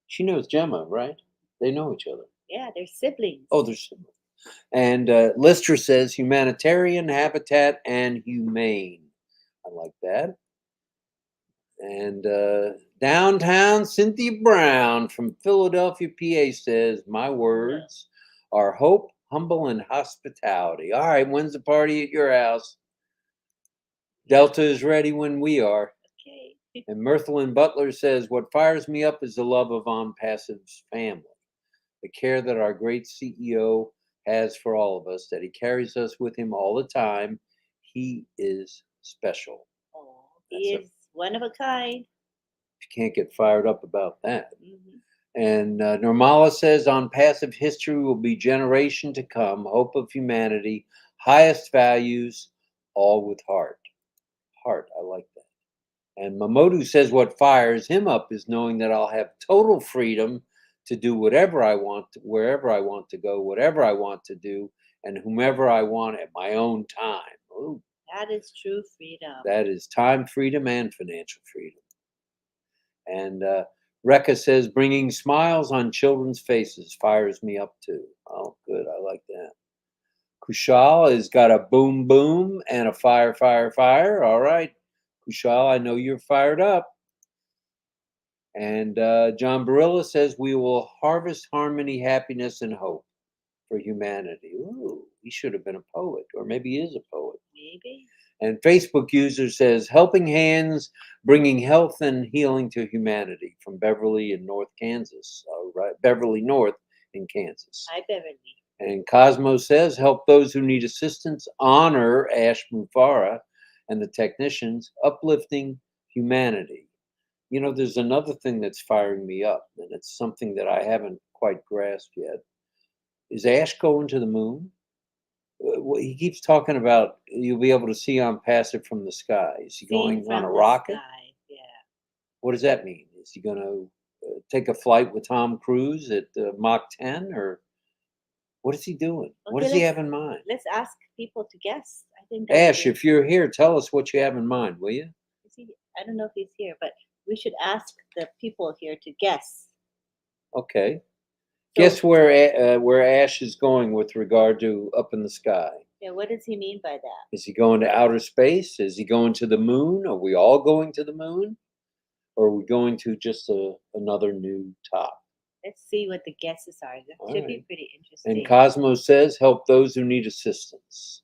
She knows Gemma, right? They know each other. Yeah, they're siblings. Oh, they're siblings. And Lister says, humanitarian, habitat, and humane. I like that. And downtown Cynthia Brown from Philadelphia, PA says, my words are hope, humble, and hospitality. All right, when's the party at your house? Delta is ready when we are. Okay. And Mirthalyn Butler says, what fires me up is the love of On Passive's family, the care that our great CEO has for all of us, that he carries us with him all the time. He is special. Oh, he is one of a kind. You can't get fired up about that. Mm-hmm. And Normala says, on passive history will be generation to come, hope of humanity, highest values, all with heart. Heart, I like that. And Mamodu says, what fires him up is knowing that I'll have total freedom to do whatever I want, wherever I want to go, whatever I want to do, and whomever I want at my own time. Ooh, that is true freedom. That is time freedom and financial freedom. And Rekha says, bringing smiles on children's faces fires me up too. Oh, good. I like that. Kushal has got a boom, boom and a fire, fire, fire. All right. Kushal, I know you're fired up. And John Barilla says, we will harvest harmony, happiness, and hope for humanity. Ooh, he should have been a poet, or maybe he is a poet. Maybe. And Facebook user says, helping hands, bringing health and healing to humanity from Beverly in North Kansas. All right, Beverly North in Kansas. Hi, Beverly. And Cosmo says, help those who need assistance, honor Ash Mufara and the technicians, uplifting humanity. You know, there's another thing that's firing me up, and it's something that I haven't quite grasped yet. Is Ash going to the moon? He keeps talking about you'll be able to see On Passive from the sky. Is he going on a rocket? Sky. Yeah. What does that mean? Is he going to take a flight with Tom Cruise at Mach 10, or what is he doing? Okay, what does he have in mind? Let's ask people to guess. I think Ash, if you're here, tell us what you have in mind, will you? I don't know if he's here, but we should ask the people here to guess. Okay. Guess where Ash is going with regard to up in the sky? Yeah, what does he mean by that? Is he going to outer space? Is he going to the moon? Are we all going to the moon? Or are we going to just another new top? Let's see what the guesses are. That All should be right. pretty interesting. And Cosmo says, help those who need assistance.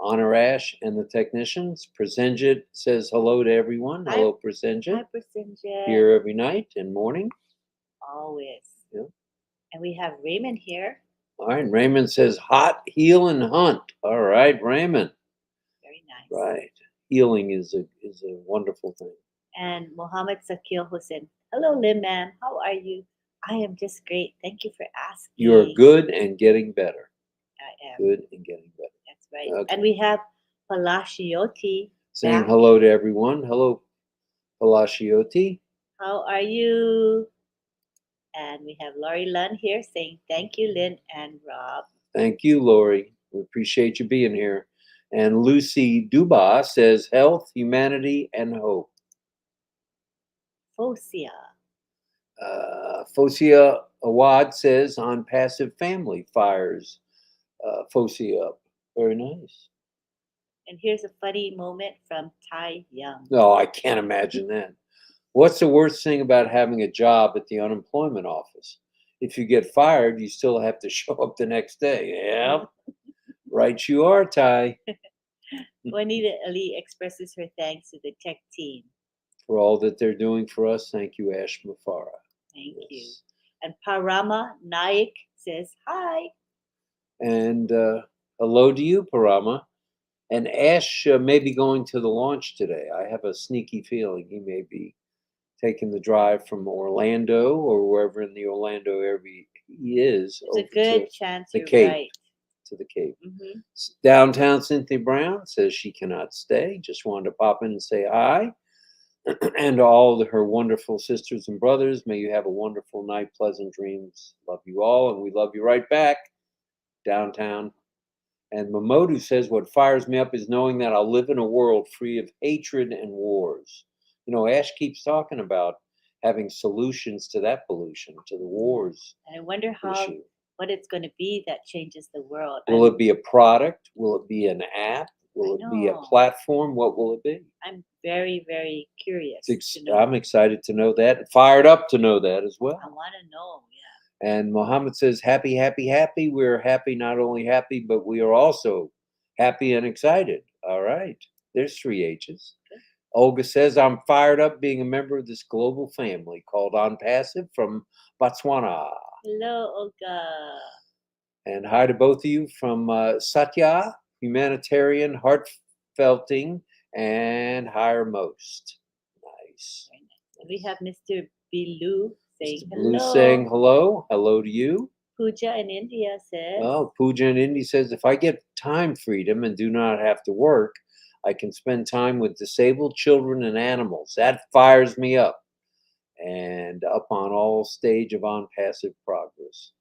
Honor Ash and the technicians. Presenjit says hello to everyone. Hi- Hello, Presenjit. Hi, Presenjit. Here every night and morning. Always. Yeah. And we have Raymond here. All right. Raymond says, hot, heal, and hunt. All right, Raymond. Very nice. Right. Healing is a wonderful thing. And Mohammed Sakil Hussein. Hello, Lim ma'am. How are you? I am just great. Thank you for asking. You're good and getting better. I am. Good and getting better. That's right. Okay. And we have Palashiotti Saying back. hello to everyone. Hello, Palashiotti. How are you? And we have Lori Lunn here saying thank you, Lynn and Rob. Thank you, Lori. We appreciate you being here. And Lucy Duba says health, humanity, and hope. Fosia. Fosia Awad says on passive family fires Fosia up. Very nice. And here's a funny moment from Tai Young. No, I can't imagine that. What's the worst thing about having a job at the unemployment office? If you get fired, you still have to show up the next day. Yeah, right you are, Tai. Juanita Ali expresses her thanks to the tech team. For all that they're doing for us, thank you, Ash Mufara. Thank you. And Parama Naik says hi. And hello to you, Parama. And Ash may be going to the launch today. I have a sneaky feeling he may be taking the drive from Orlando or wherever in the Orlando area he is. There's a good chance the you're Cape. right. To the Cape. Mm-hmm. Downtown Cynthia Brown says she cannot stay. Just wanted to pop in and say hi. And to all her wonderful sisters and brothers, may you have a wonderful night, pleasant dreams. Love you all, and we love you right back. Downtown. And Mamodu says, what fires me up is knowing that I'll live in a world free of hatred and wars. You know, Ash keeps talking about having solutions to that pollution, to the wars. And I wonder what it's going to be that changes the world. Will it be a product? Will it be an app? Will it be a platform? What will it be? I'm very, very curious. I'm excited to know that. Fired up to know that as well. I want to know, yeah. And Mohammed says, happy, happy, happy. We're happy, not only happy, but we are also happy and excited. All right. There's 3 H's. Okay. Olga says, I'm fired up being a member of this global family called On Passive from Botswana. Hello, Olga. And hi to both of you from Satya, humanitarian, heartfelting, and highermost. Nice. We have Mr. Bilu saying Mr. Blue hello. saying hello. Hello to you. Pooja in India says. Oh, Pooja in India says, if I get time freedom and do not have to work, I can spend time with disabled children and animals. That fires me up. And up on all stage of On Passive progress.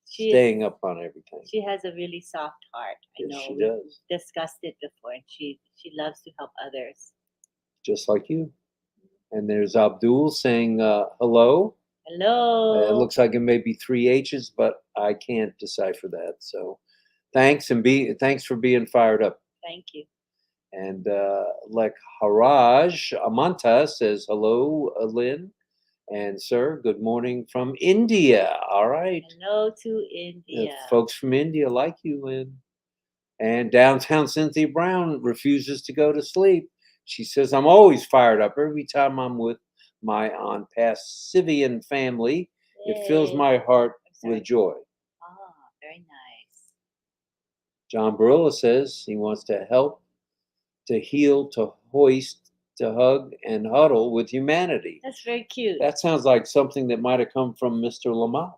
Staying up on everything. She has a really soft heart. I know. She does. We've discussed it before, and she loves to help others. Just like you. And there's Abdul saying hello. Hello. It looks like it may be 3 H's, but I can't decipher that. So thanks thanks for being fired up. Thank you. And like Haraj Amanta says hello, Lynn. And sir, good morning from India. All right. Hello to India. Folks from India like you, Lynn. And downtown Cynthia Brown refuses to go to sleep. She says, I'm always fired up every time I'm with my On Passivian family. Yay. It fills my heart with joy. Ah, very nice. John Barilla says he wants to help, to heal, to hoist, to hug and huddle with humanity. That's very cute. That sounds like something that might have come from Mr. Lamont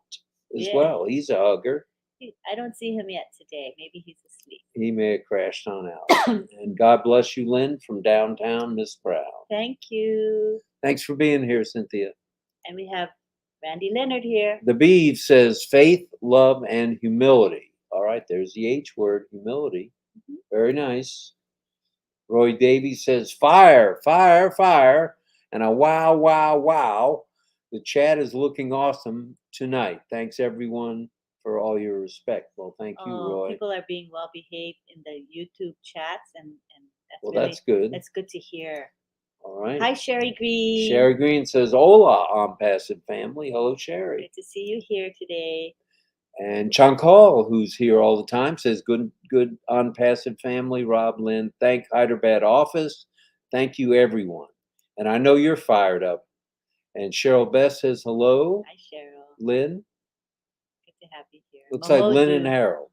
as well. He's a hugger. I don't see him yet today. Maybe he's asleep. He may have crashed on out. And God bless you, Lynn, from downtown Miss Brown. Thank you. Thanks for being here, Cynthia. And we have Randy Leonard here. The Beeve says faith, love, and humility. All right, there's the H word, humility. Mm-hmm. Very nice. Roy Davies says, fire, fire, fire, and a wow, wow, wow. The chat is looking awesome tonight. Thanks everyone for all your respect. Well, thank you, Roy. People are being well behaved in the YouTube chats, and that's Well, really, that's good. That's good to hear. All right. Hi, Sherry Green. Sherry Green says, "Hola, on Passive family." Hello, Sherry. Good to see you here today. And Chankal, who's here all the time, says, "Good on Passive family." RobLynn, thank Hyderabad office. Thank you, everyone. And I know you're fired up. And Cheryl Best says, "Hello." Hi, Cheryl. Lynn. Good to have you here. Looks like Lynn and Harold.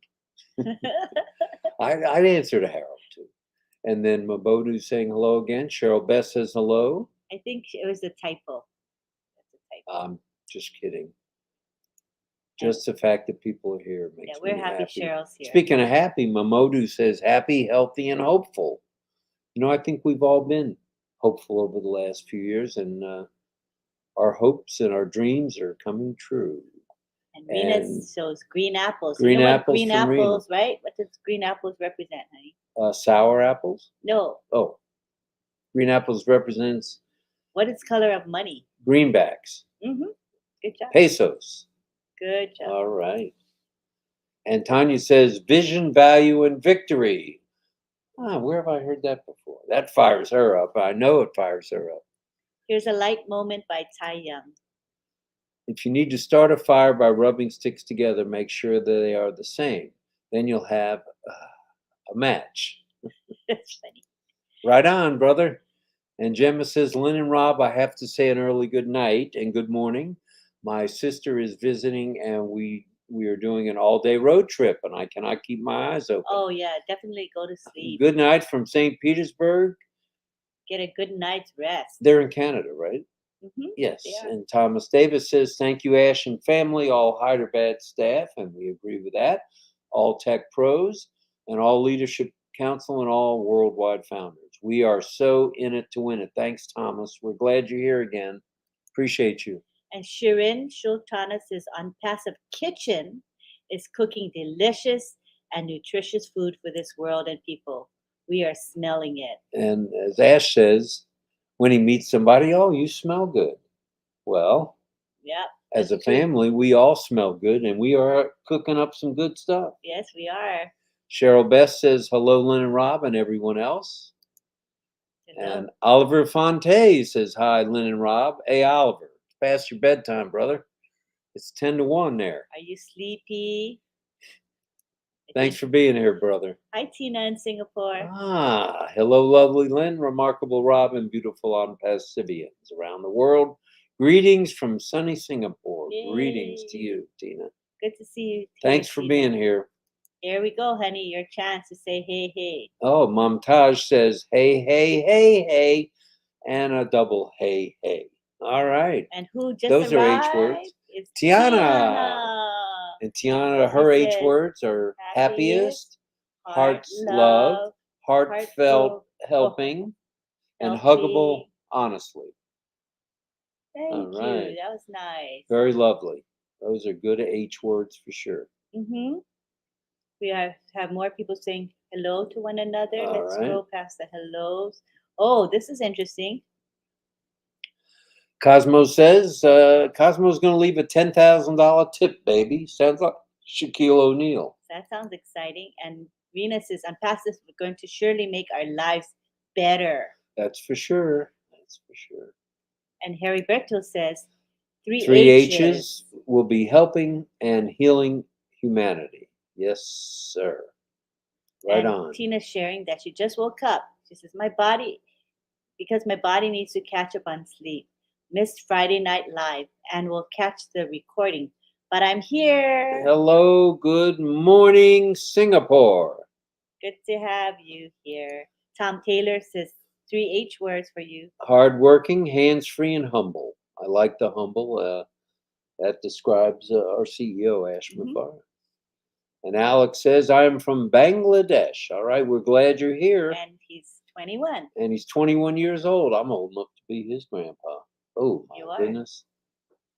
I'd answer to Harold too. And then Mabodu saying hello again. Cheryl Best says hello. I think it was a typo. That's a typo. I'm just kidding. Just the fact that people are here makes me happy. We're happy Cheryl's here. Speaking of happy, Mamodu says happy, healthy, and hopeful. You know, I think we've all been hopeful over the last few years, and our hopes and our dreams are coming true. And Rena shows green apples. Green apples. Green apples, right? What does green apples represent, honey? Sour apples? No. Oh. Green apples represents. What is color of money? Greenbacks. Mm-hmm. Good job. Pesos. Good job. All right. And Tanya says vision, value, and victory. Where have I heard that before? That fires her up. I know it fires her up. Here's a light moment by Tai Young. If you need to start a fire by rubbing sticks together, make sure that they are the same. Then you'll have a match. That's funny. Right on, brother. And Gemma says, Lynn and Rob, I have to say an early good night and good morning. My sister is visiting, and we are doing an all-day road trip, and I cannot keep my eyes open. Oh, yeah, definitely go to sleep. Good night from St. Petersburg. Get a good night's rest. They're in Canada, right? Mm-hmm. Yes. And Thomas Davis says, thank you, Ash and family, all Hyderabad staff, and we agree with that, all tech pros, and all leadership council, and all worldwide founders. We are so in it to win it. Thanks, Thomas. We're glad you're here again. Appreciate you. And Shirin Shultanas' on Passive Kitchen is cooking delicious and nutritious food for this world and people. We are smelling it. And as Ash says, when he meets somebody, oh, you smell good. Well, yeah, as a family, we all smell good, and we are cooking up some good stuff. Yes, we are. Cheryl Best says, hello, Lynn and Rob, and everyone else. Hello. And Oliver Fonte says, hi, Lynn and Rob. Hey, Oliver, it's past your bedtime, brother. It's 10 to 1 there. Are you sleepy? Thanks for being here, brother. Hi, Tina in Singapore. Hello, lovely Lynn, remarkable Rob, and beautiful on-Pacifians around the world. Greetings from sunny Singapore. Yay. Greetings to you, Tina. Good to see you. Thanks for being here. Here we go, honey. Your chance to say hey, hey. Oh, Mumtaj says hey, hey, hey, hey, and a double hey, hey. All right. And who just Those arrived? are H words. It's Tiana. And Tiana, her H words are happiest, heart love, heartfelt helping, and huggable honestly. Thank you. That was nice. Very lovely. Those are good H words for sure. Mm-hmm. We have more people saying hello to one another. Let's scroll past the hellos. Oh, this is interesting. Cosmo says, Cosmo's going to leave a $10,000 tip, baby. Sounds like Shaquille O'Neal. That sounds exciting. And Venus says, on past this, we're going to surely make our lives better. That's for sure. That's for sure. And Heriberto says, three H's will be helping and healing humanity. Yes, sir. Right on. Tina's sharing that she just woke up. She says, because my body needs to catch up on sleep. Missed Friday Night Live and will catch the recording. But I'm here. Hello, good morning, Singapore. Good to have you here. Tom Taylor says 3 H words for you. Hardworking, hands-free, and humble. I like the humble. That describes our CEO, Ash Mubarak. And Alex says, I am from Bangladesh. All right, we're glad you're here. And he's 21. And he's 21 years old. I'm old enough to be his grandpa. Oh, my goodness.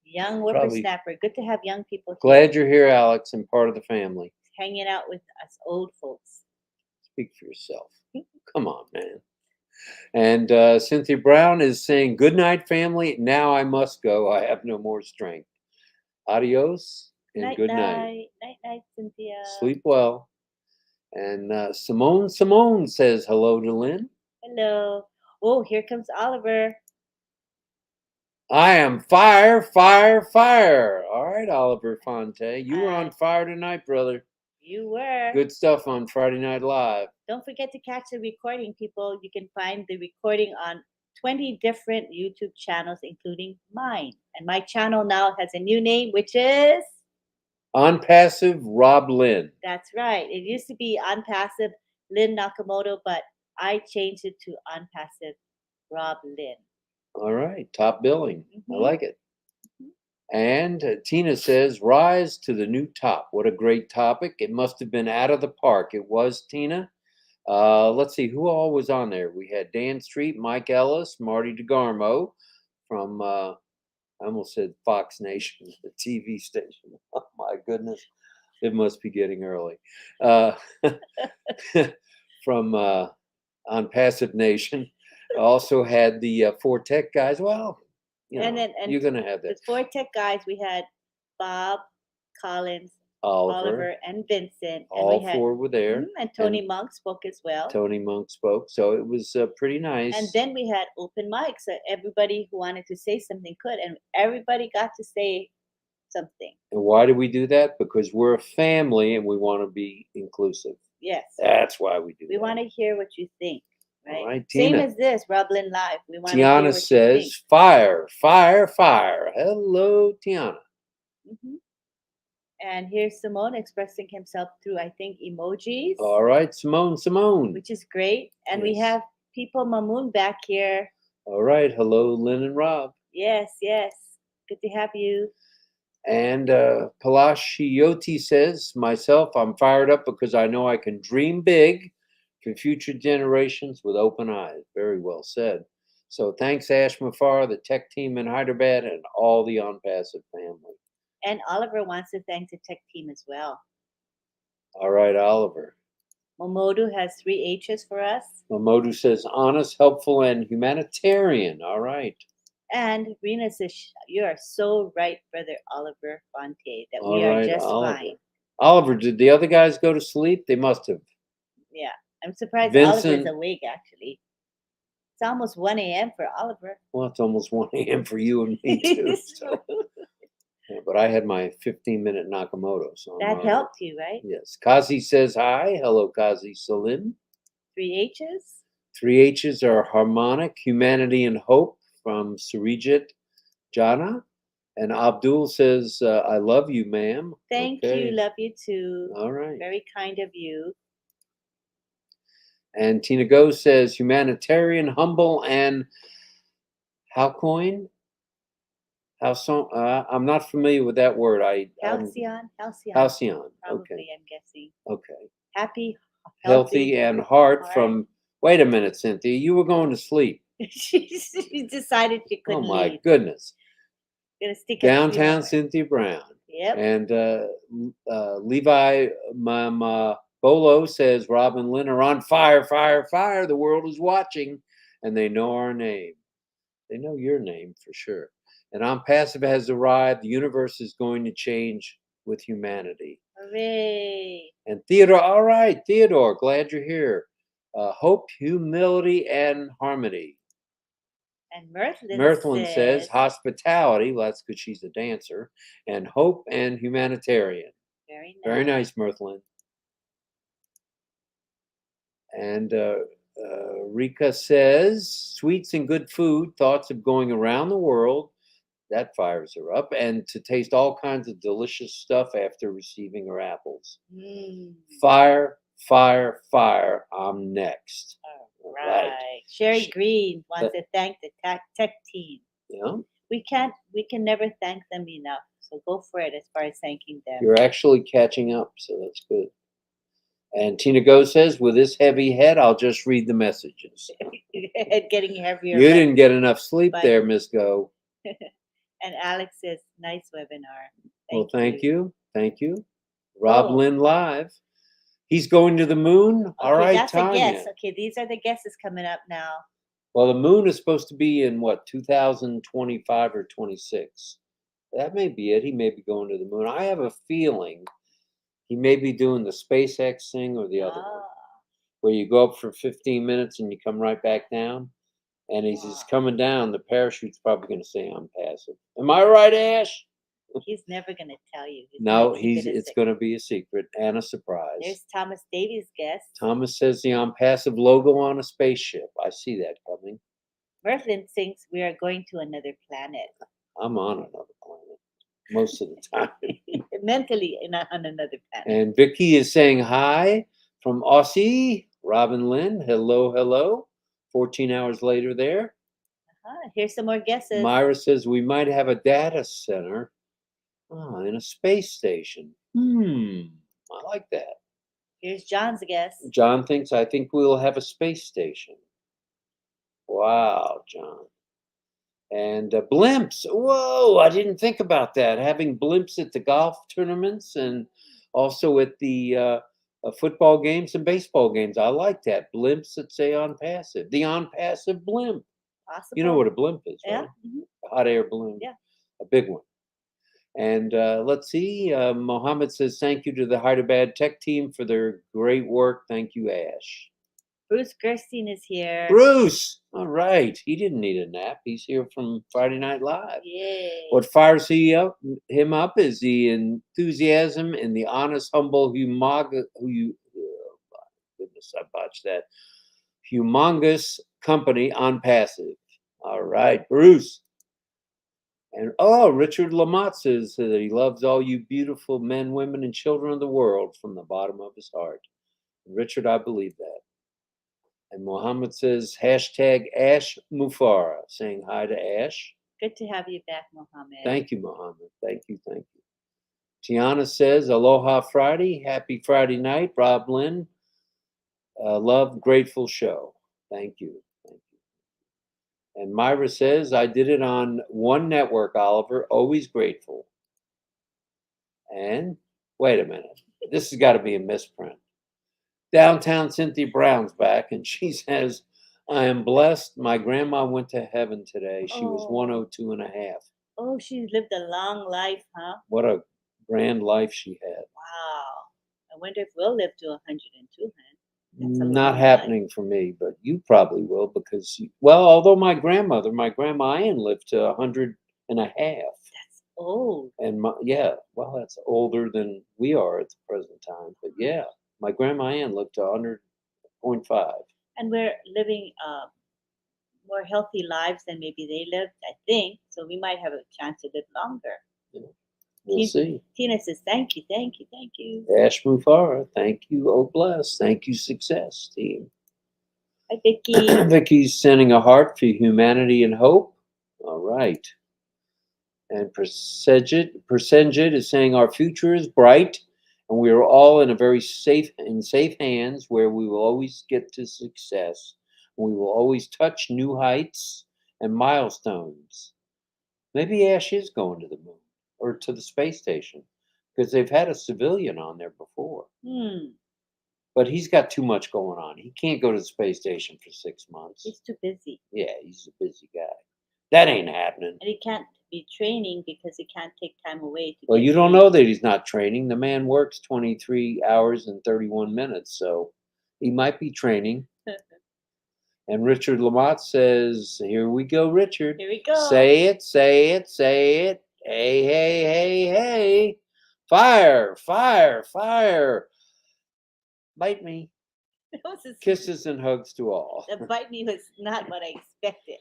Young whippersnapper. Good to have young people here. Glad you're here, Alex, and part of the family. Hanging out with us old folks. Speak for yourself. Come on, man. And Cynthia Brown is saying, "Good night, family. Now I must go. I have no more strength. Adios and Night, good night. night, night, night, Cynthia. Sleep well." And Simone says hello to Lynn. Hello. Oh, here comes Oliver. "I am fire, fire, fire." All right, Oliver Fonte. You were on fire tonight, brother. You were. Good stuff on Friday Night Live. Don't forget to catch the recording, people. You can find the recording on 20 different YouTube channels, including mine. And my channel now has a new name, which is? On Passive RobLynn. That's right. It used to be On Passive Lynn Nakamoto, but I changed it to On Passive RobLynn. All right, top billing. I like it. Mhm. And Tina says, "Rise to the new top." What a great topic. It must have been out of the park. It was, Tina. Let's see who all was on there. We had Dan Street, Mike Ellis, Marty DeGarmo from, I almost said Fox Nation, the TV station. Oh my goodness. It must be getting early. Uh, from on Passive Nation. Also had the Four Tech guys. Well, you're going to have that. The Four Tech guys, we had Bob, Collins, Oliver, Oliver, and Vincent. all and we had, four were there. And Tony Monk spoke as well. Tony Monk spoke. So it was pretty nice. And then we had open mics. So everybody who wanted to say something could. And everybody got to say something. And why do we do that? Because we're a family and we want to be inclusive. Yes. That's why we do that. We want to hear what you think. Right? All right, Same Tina. as this, RobLynn Live. We want to hear Tiana what says, you think. "Fire, fire, fire." Hello, Tiana. Mhm. And here's Simone expressing himself through, I think, emojis. All right, Simone. Which is great. And we Yes. have people Mamoon back here. All right, hello, Lynn and Rob. Yes, yes. Good to have you. And Palashiotti says, "Myself, I'm fired up because I know I can dream big for future generations with open eyes." Very well said. So thanks, Ash Mafar, the tech team in Hyderabad, and all the On Passive family. And Oliver wants to thank the tech team as well. All right, Oliver. Momodu has 3 H's for us. Mamodu says, "Honest, helpful, and humanitarian." All right. And Rena says, "You are so right, brother Oliver Fonte, that All we are right, just Oliver. fine." Oliver, did the other guys go to sleep? They must have. Yeah. I'm surprised Vincent- Oliver's awake, actually. It's almost 1 a.m. for Oliver. Well, it's almost 1 a.m. for you and me, too. So. Yeah, but I had my 15-minute Nakamoto. So That helped you, right? Yes. Kazi says hi. Hello, Kazi Salim. 3 H's? 3 H's are harmonic, humanity, and hope from Surijit Jana. And Abdul says, "I love you, ma'am." Thank Okay. you. Love you too. All right. Very kind of you. And Tina Go says, "Humanitarian, humble, and Halcoin." I'm not familiar with that word. Halcyon? Halcyon. Probably, Okay. I'm guessing. Okay. Happy, Healthy and heart heart. from. Wait a minute, Cynthia. You were going to sleep. She decided she Oh couldn't my leave. goodness. Gonna stick at Downtown 3 Cynthia Brown. Yep. And Levi Mama Bolo says, "Rob and Lynn are on fire, fire, fire. The world is watching, and they know our name. They know your name for sure. And On Passive has arrived. The universe is going to change with humanity." Hooray. And Theodore, all right, Theodore, glad you're here. Hope, humility, and harmony. And Mirthlin says hospitality. Well, that's because she's a dancer. And hope and humanitarian. Very nice. Very nice, Mirthlin. And Rika says, "Sweets and good food, thoughts of going around the world." That fires her up. "And to taste all kinds of delicious stuff after receiving her apples." Mm. Fire, fire, fire. I'm next. All right. Sherry Green wants to thank the tech team. Yeah. We can never thank them enough. So go for it as far as thanking them. You're actually catching up, so that's good. And Tina Go says, "With this heavy head, I'll just read the messages." Getting heavier. You didn't get enough sleep there, Miss Go. And Alex says, "Nice webinar." Thank you. Thank you. RobLynn Live. He's going to the moon? All Okay, right, that's a guess. Tanya. Okay, these are the guesses coming up now. Well, the moon is supposed to be in what, 2025 or 26? That may be it. He may be going to the moon. I have a feeling he may be doing the SpaceX thing or the other one, Ah, where you go up for 15 minutes and you come right back down. And as he's wow. coming down, the parachute's probably going to say I'm passive. Am I right, Ash? He's never gonna tell you. He's No, gonna keep it a it's secret. going to be a secret and a surprise. There's Thomas Davies' guess. Thomas says the I'm passive logo on a spaceship. I see that coming. Merlin thinks we are going to another planet. I'm on another planet most of the time. Mentally on another planet. And Vicky is saying hi from Aussie. RobLynn, hello, hello. 14 hours later there. Here's some more guesses. Myra says we might have a data center in a space station. I like that. Here's John's guess. John thinks, I think we'll have a space station. Wow, John. And blimps. Whoa, I didn't think about that. Having blimps at the golf tournaments and also at the football games and baseball games. I like that. Blimps that say on passive. The on passive blimp. Possible. You know what a blimp is, Yeah. right? A hot air balloon. Yeah. A big one. And let's see. Mohammed says, thank you to the Hyderabad tech team for their great work. Thank you, Ash. Bruce Gerstein is here. Bruce! All right. He didn't need a nap. He's here from Friday Night Live. Yay. What fires him up is the enthusiasm and the honest, humble, goodness, I botched that. Humongous company on passive. All right, Bruce. And Richard Lamott says that he loves all you beautiful men, women, and children of the world from the bottom of his heart. And Richard, I believe that. And Mohammed says, hashtag Ash Mufara, saying hi to Ash. Good to have you back, Mohammed. Thank you, Mohammed. Thank you, thank you. Tiana says, aloha Friday, happy Friday night, RobLynn. Love, grateful show. Thank you, thank you. And Myra says, I did it on one network, Oliver, always grateful. And wait a minute, this has got to be a misprint. Downtown Cynthia Brown's back, and she says, I am blessed. My grandma went to heaven today. She was 102 and a half. Oh, she lived a long life, huh? What a grand life she had. Wow. I wonder if we'll live to 102, huh? Not happening for me, but you probably will because, although my grandma Ann lived to 100 and a half. That's old. And that's older than we are at the present time. But yeah, my grandma Ann lived to 100.5. And we're living more healthy lives than maybe they lived, I think. So we might have a chance to live longer. Yeah. We'll see. Tina says, thank you, thank you, thank you. Ash Mufara, thank you. Oh, bless. Thank you, success team. Hi, Vicky. Vicky's sending a heart for humanity and hope. All right. And Persenjit is saying our future is bright and we are all in safe hands where we will always get to success. We will always touch new heights and milestones. Maybe Ash is going to the moon or to the space station because they've had a civilian on there before. But he's got too much going on. He can't go to the space station for 6 months. He's too busy. Yeah, he's a busy guy. That ain't happening. And he can't be training because he can't take time away. Well, you don't know that he's not training. The man works 23 hours and 31 minutes, so he might be training. And Richard Lamott says, here we go, Richard. Here we go. Say it, say it, say it. Hey, hey, hey, hey. Fire, fire, fire. Bite me. Kisses and hugs to all. The bite me was not what I expected.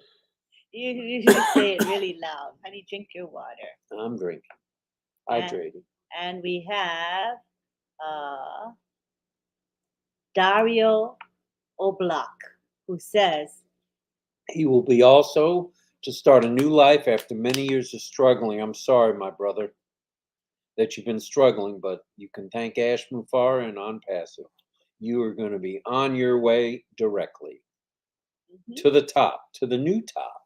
You should say it really loud. Honey, drink your water. I'm drinking. Hydrated. And we have Dario Oblak, who says he will be also to start a new life after many years of struggling. I'm sorry, my brother, that you've been struggling, but you can thank Ash Mufara and On Passive. You are going to be on your way directly to the top, to the new top.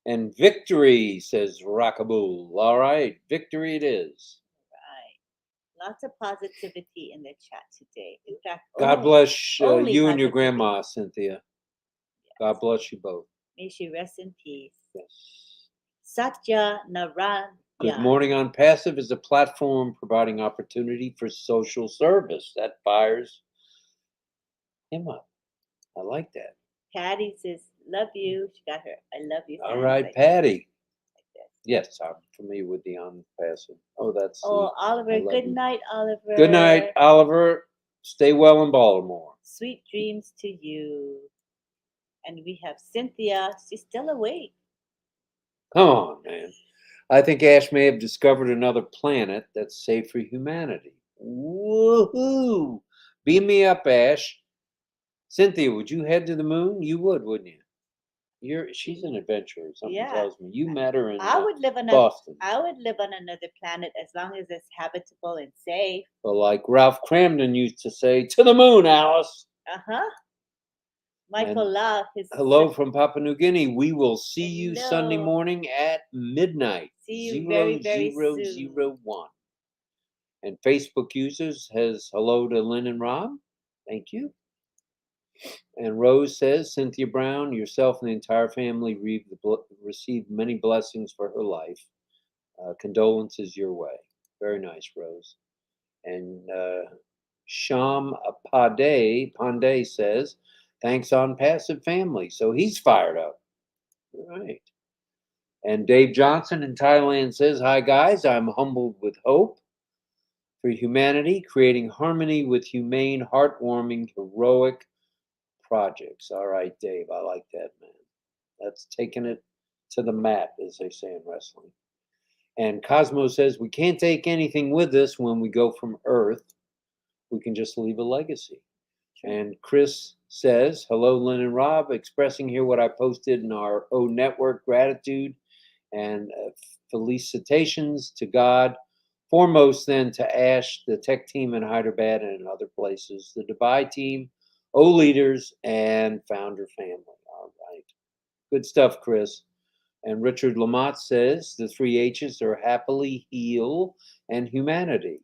And victory, says Rockaboo. All right, victory it is. Right. Lots of positivity in the chat today. In fact, God bless only you and your positivity. grandma, Cynthia. God Yes. bless you both. May she rest in peace. Yes. Satya Naran. Good Morning on Passive is a platform providing opportunity for social service. That fires him up. I like that. Patty says, love you. She got her I love you. All sign right, like Patty. this. Yes, I'm familiar with the on passive. Oh, that's Oh, the. Oliver. I love Good you. night, Oliver. Good night, Oliver. Stay well in Baltimore. Sweet dreams to you. And we have Cynthia. She's still awake. Come on, man. I think Ash may have discovered another planet that's safe for humanity. Woohoo! Beam me up, Ash. Cynthia, would you head to the moon? You would, wouldn't you? She's an adventurer. Something Yeah. tells me you met her in I would live on Boston. I would live on another planet as long as it's habitable and safe. Well, like Ralph Cramden used to say, "To the moon, Alice." Uh-huh. Michael And Love. hello from Papua New Guinea. We will see you Sunday Hello. morning at midnight. See you very, very soon. 0001. And Facebook users has hello to Lynn and Rob. Thank you. And Rose says, Cynthia Brown, yourself and the entire family received many blessings for her life. Condolences your way. Very nice, Rose. And Sham Pandey says, thanks on Passive Family. So he's fired up. All right. And Dave Johnson in Thailand says, hi, guys. I'm humbled with hope for humanity, creating harmony with humane, heartwarming, heroic projects. All right, Dave, I like that, man. That's taking it to the mat, as they say in wrestling. And Cosmo says, we can't take anything with us when we go from Earth. We can just leave a legacy. And Chris says, hello, Lynn and Rob, expressing here what I posted in our O Network gratitude and felicitations to God. Foremost, then, to Ash, the tech team in Hyderabad and in other places, the Dubai team, O leaders, and founder family. All right. Good stuff, Chris. And Richard Lamont says the three H's are happily, heal, and humanity.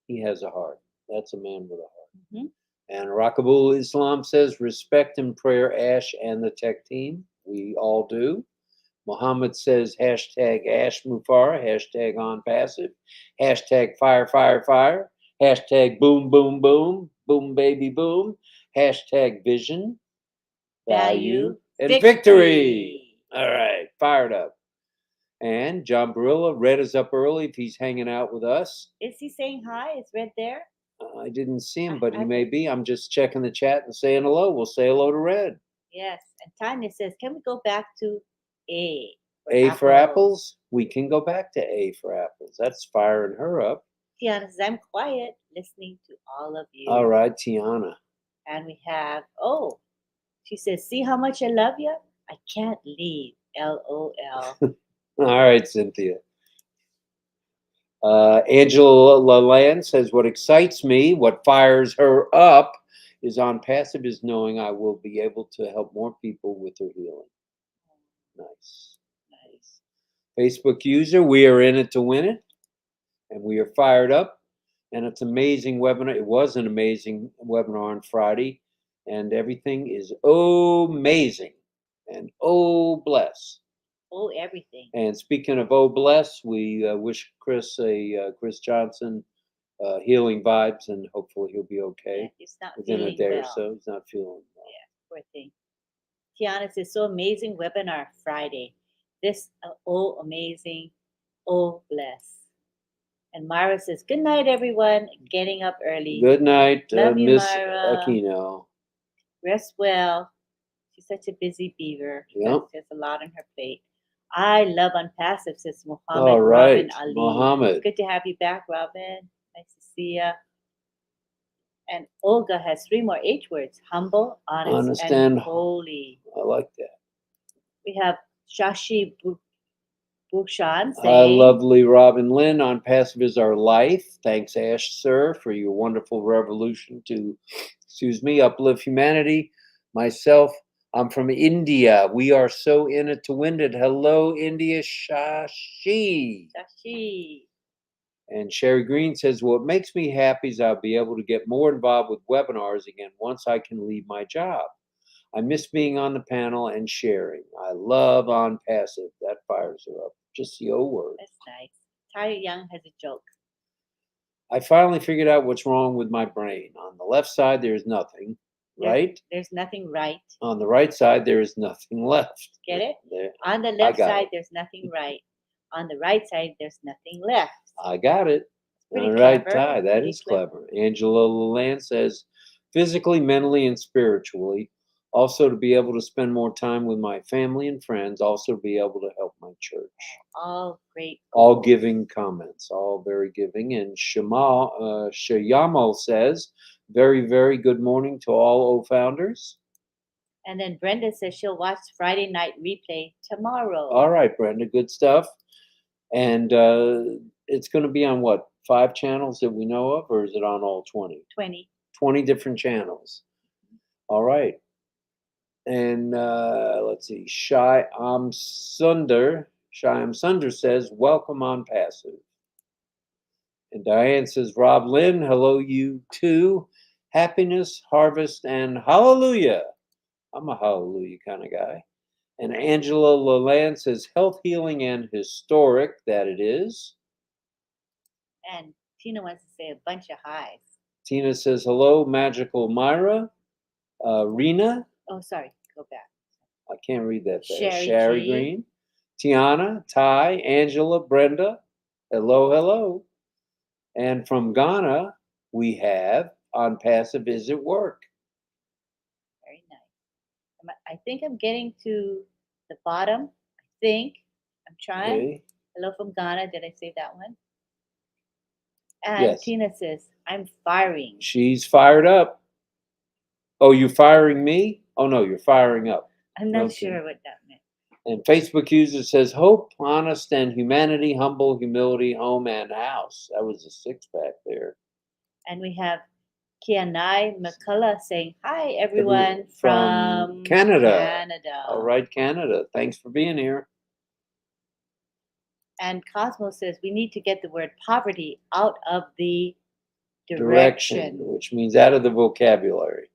He has a heart. That's a man with a heart. Mm-hmm. And Rakabul Islam says respect and prayer, Ash and the tech team. We all do. Muhammad says hashtag Ash Mufara, hashtag on passive, hashtag fire, fire, fire, hashtag boom, boom, boom, boom, baby, boom, hashtag vision, value, and victory. All right, fired up. And John Barilla, Red is up early if he's hanging out with us. Is he saying hi? Is Red there? I didn't see him, but he may be. I'm just checking the chat and saying hello. We'll say hello to Red. Yes. And Tanya says, can we go back to A? A for apples? We can go back to A for apples. That's firing her up. Tiana says, I'm quiet, listening to all of you. All right, Tiana. And we have, she says, see how much I love you? I can't leave. LOL. All right, Cynthia. Angela Laland says, what excites me, what fires her up, is on passive is knowing I will be able to help more people with their healing. Nice. Nice. Facebook user, we are in it to win it. And we are fired up. And it's amazing webinar. It was an amazing webinar on Friday. And everything is amazing. And bless. Oh, everything. And speaking of bless, we wish Chris Johnson healing vibes, and hopefully he'll be okay. Yeah, he's not within feeling a day well. or so. He's not feeling well. Yeah, poor thing. Tiana says, so amazing webinar Friday. This, amazing. Oh, bless. And Myra says, good night, everyone. Getting up early. Good night, Love you, Miss Myra. Aquino. Rest well. She's such a busy beaver. Yep. There's a lot on her plate. I love Unpassive, says Muhammad. All right, Robin Ali. Muhammad. Good to have you back, Robin. Nice to see you. And Olga has 3 more H words: humble, honest, and holy. I like that. We have Shashi Bhushan saying, Hi, lovely Robin Lynn. On passive is our life. Thanks, Ash, sir, for your wonderful revolution to, uplift humanity. Myself, I'm from India. We are so in it to win it. Hello, India, Shashi. Shashi. And Sherry Green says, what makes me happy is I'll be able to get more involved with webinars again once I can leave my job. I miss being on the panel and sharing. I love on passive. That fires her up. Just the O word. That's nice. Tyler Young has a joke. I finally figured out what's wrong with my brain. On the left side, there's nothing, right? There's nothing right. On the right side, there is nothing left. Get it? There. On the I left got side, it. there's nothing right. On the right side, there's nothing left. I got it. Pretty All right, clever. Ty. That Pretty is clever. Angela Leland says, physically, mentally, and spiritually. Also, to be able to spend more time with my family and friends. Also, to be able to help my church. All great. All goals. giving comments. All very giving. And Shayamo says, very, very good morning to all O founders. And then Brenda says she'll watch Friday night replay tomorrow. All right, Brenda. Good stuff. And it's going to be on what, 5 channels that we know of, or is it on all 20? 20. 20 different channels. All right. And let's see. Shyam Sunder says, welcome on passive. And Diane says, RobLynn, hello you too. Happiness, harvest, and hallelujah. I'm a hallelujah kind of guy. And Angela Leland says, health, healing, and historic, that it is. And Tina wants to say a bunch of highs. Tina says, hello, magical Myra. Rena, Oh, sorry. Go back. I can't read that fast. Sherry G. Green. Tiana, Ty, Angela, Brenda. Hello, hello. And from Ghana, we have on passive is at work. Very nice. I think I'm getting to the bottom. I think. I'm trying. Okay. Hello from Ghana. Did I say that one? And Yes. Tina says, I'm firing. She's fired up. Oh, you firing me? Oh, no, you're firing up. I'm not Okay. sure what that meant. And Facebook user says, hope, honest, and humanity, humble, humility, home, and house. That was a 6-pack there. And we have Kianai McCullough saying, hi, everyone from Canada. All right, Canada. Thanks for being here. And Cosmo says, we need to get the word poverty out of the direction. Which means out of the vocabulary.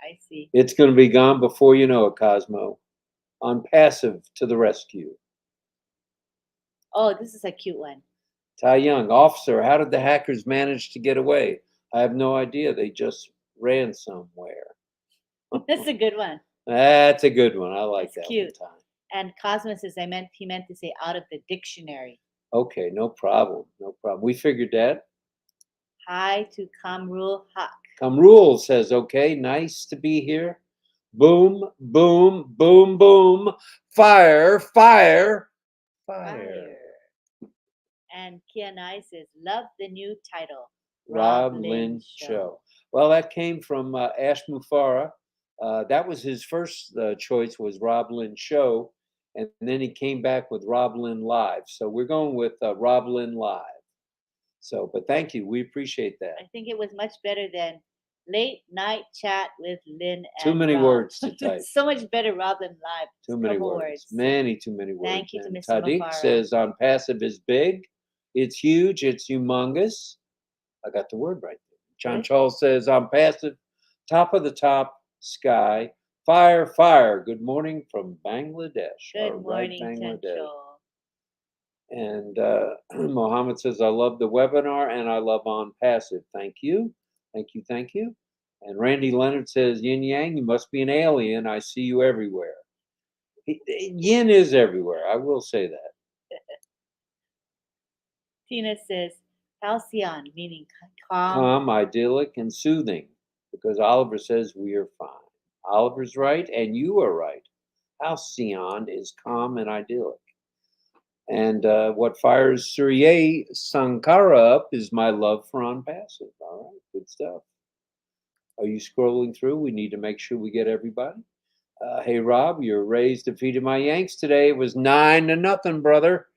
I see. It's going to be gone before you know it, Cosmo. On passive to the rescue. Oh, this is a cute one. Ty Young, officer, how did the hackers manage to get away? I have no idea. They just ran somewhere. That's a good one. That's a good one. I like That's that cute. one, Ty. And Cosmo says, he meant to say out of the dictionary. Okay, no problem. No problem. We figured that. Hi to Kamrul Haq. Kamrul says, okay, nice to be here. Boom, boom, boom, boom. Fire, fire, fire. And Kianai says, love the new title. RobLynn Show. Well, that came from Ash Mufara. That was his first choice, was RobLynn Show. And then he came back with RobLynn Live. So we're going with RobLynn Live. So, but thank you. We appreciate that. I think it was much better than Late Night Chat with Lynn and Too many Rob. words to type. So much better RobLynn Live. Too many words. Many, too many words. Thank you to Mr. Tadiq Mufara. says on passive is big. It's huge. It's humongous. I got the word right there. John Charles says on passive, top of the top, sky, fire, fire. Good morning from Bangladesh. Good morning, Bangladesh. Central. And Mohammed says, I love the webinar and I love on passive. Thank you. Thank you. Thank you. And Randy Leonard says, Yin Yang, you must be an alien. I see you everywhere. Yin is everywhere. I will say that. Tina says, halcyon, meaning Calm, idyllic, and soothing. Because Oliver says we are fine. Oliver's right, and you are right. Halcyon is calm and idyllic. And what fires Surya Sankara up is my love for on passive. All right, good stuff. Are you scrolling through? We need to make sure we get everybody. Hey, Rob, your Rays defeated my Yanks today. It was 9-0, brother.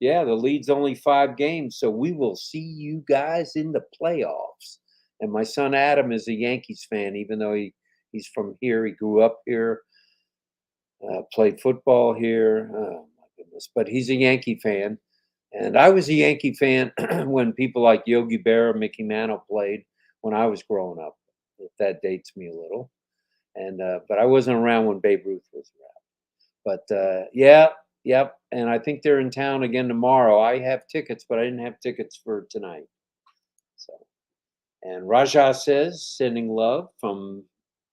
Yeah, the lead's only 5 games, so we will see you guys in the playoffs. And my son Adam is a Yankees fan, even though he's from here. He grew up here, played football here. Oh, my goodness. But he's a Yankee fan. And I was a Yankee fan when people like Yogi Berra, Mickey Mantle played when I was growing up. If that dates me a little, and but I wasn't around when Babe Ruth was around. But yeah, yep. And I think they're in town again tomorrow. I have tickets, but I didn't have tickets for tonight. So, and Raja says sending love from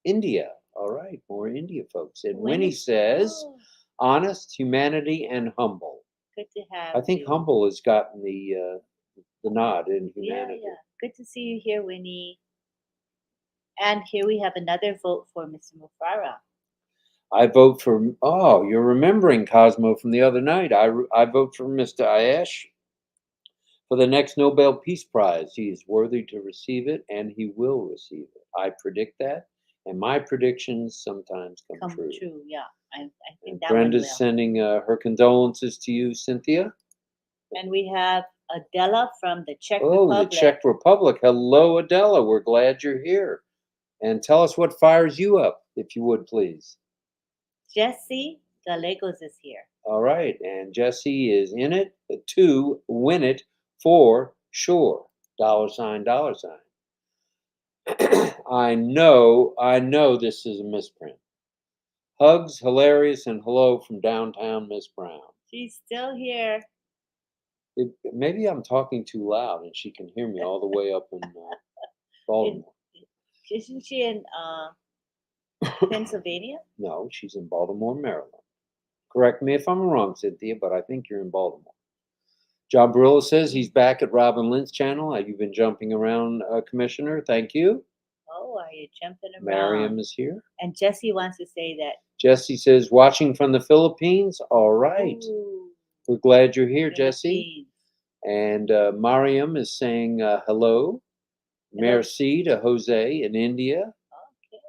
India. All right, more India folks. And Winnie says Oh, honest, humanity, and humble. good to have I think you. humble has gotten the nod in Yeah, humanity. yeah. Good to see you here, Winnie. And here we have another vote for Mr. Mufara. I vote for. Oh, you're remembering Cosmo from the other night. I vote for Mr. Ayash for the next Nobel Peace Prize. He is worthy to receive it, and he will receive it. I predict that, and my predictions sometimes come Come true. true, yeah. I think And that one Brenda's will. sending her condolences to you, Cynthia. And we have Adela from the Czech Oh, Republic. the Czech Republic. Hello, Adela. We're glad you're here. And tell us what fires you up, if you would, please. Jesse Gallegos is here. All right. And Jesse is in it to win it for sure. $sign, $sign. I know this is a misprint. Hugs, hilarious, and hello from downtown Miss Brown. She's still here. Maybe I'm talking too loud and she can hear me all the way up in Baltimore. Isn't she in Pennsylvania? No, she's in Baltimore, Maryland. Correct me if I'm wrong, Cynthia, but I think you're in Baltimore. John Barillo says he's back at RobLynn Lynn's channel. You've been jumping around, Commissioner. Thank you. Oh, are you jumping around? Miriam is here. And Jesse wants to say that. Jesse says, watching from the Philippines. All right. Ooh, We're glad you're here, Jesse. Philippines. And Mariam is saying hello. Hello. Merci to Jose in India. Okay.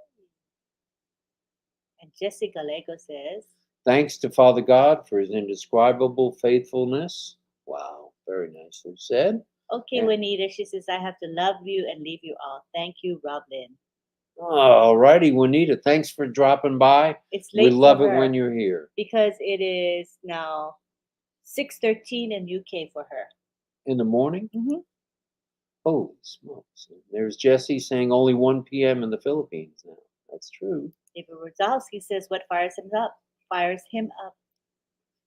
And Jesse Gallego says, Thanks to Father God for his indescribable faithfulness. Wow, very nicely said. okay, And- Juanita, she says, I have to love you and leave you all. Thank you, RobLynn. All righty, Juanita, thanks for dropping by. It's We late love for it her when you're here. because it is now 6:13 in UK for her. In the morning? Mm-hmm. Holy smokes. There's Jesse saying only 1 p.m. in the Philippines now. That's true. David Rosowski says, what fires him up? Fires him up.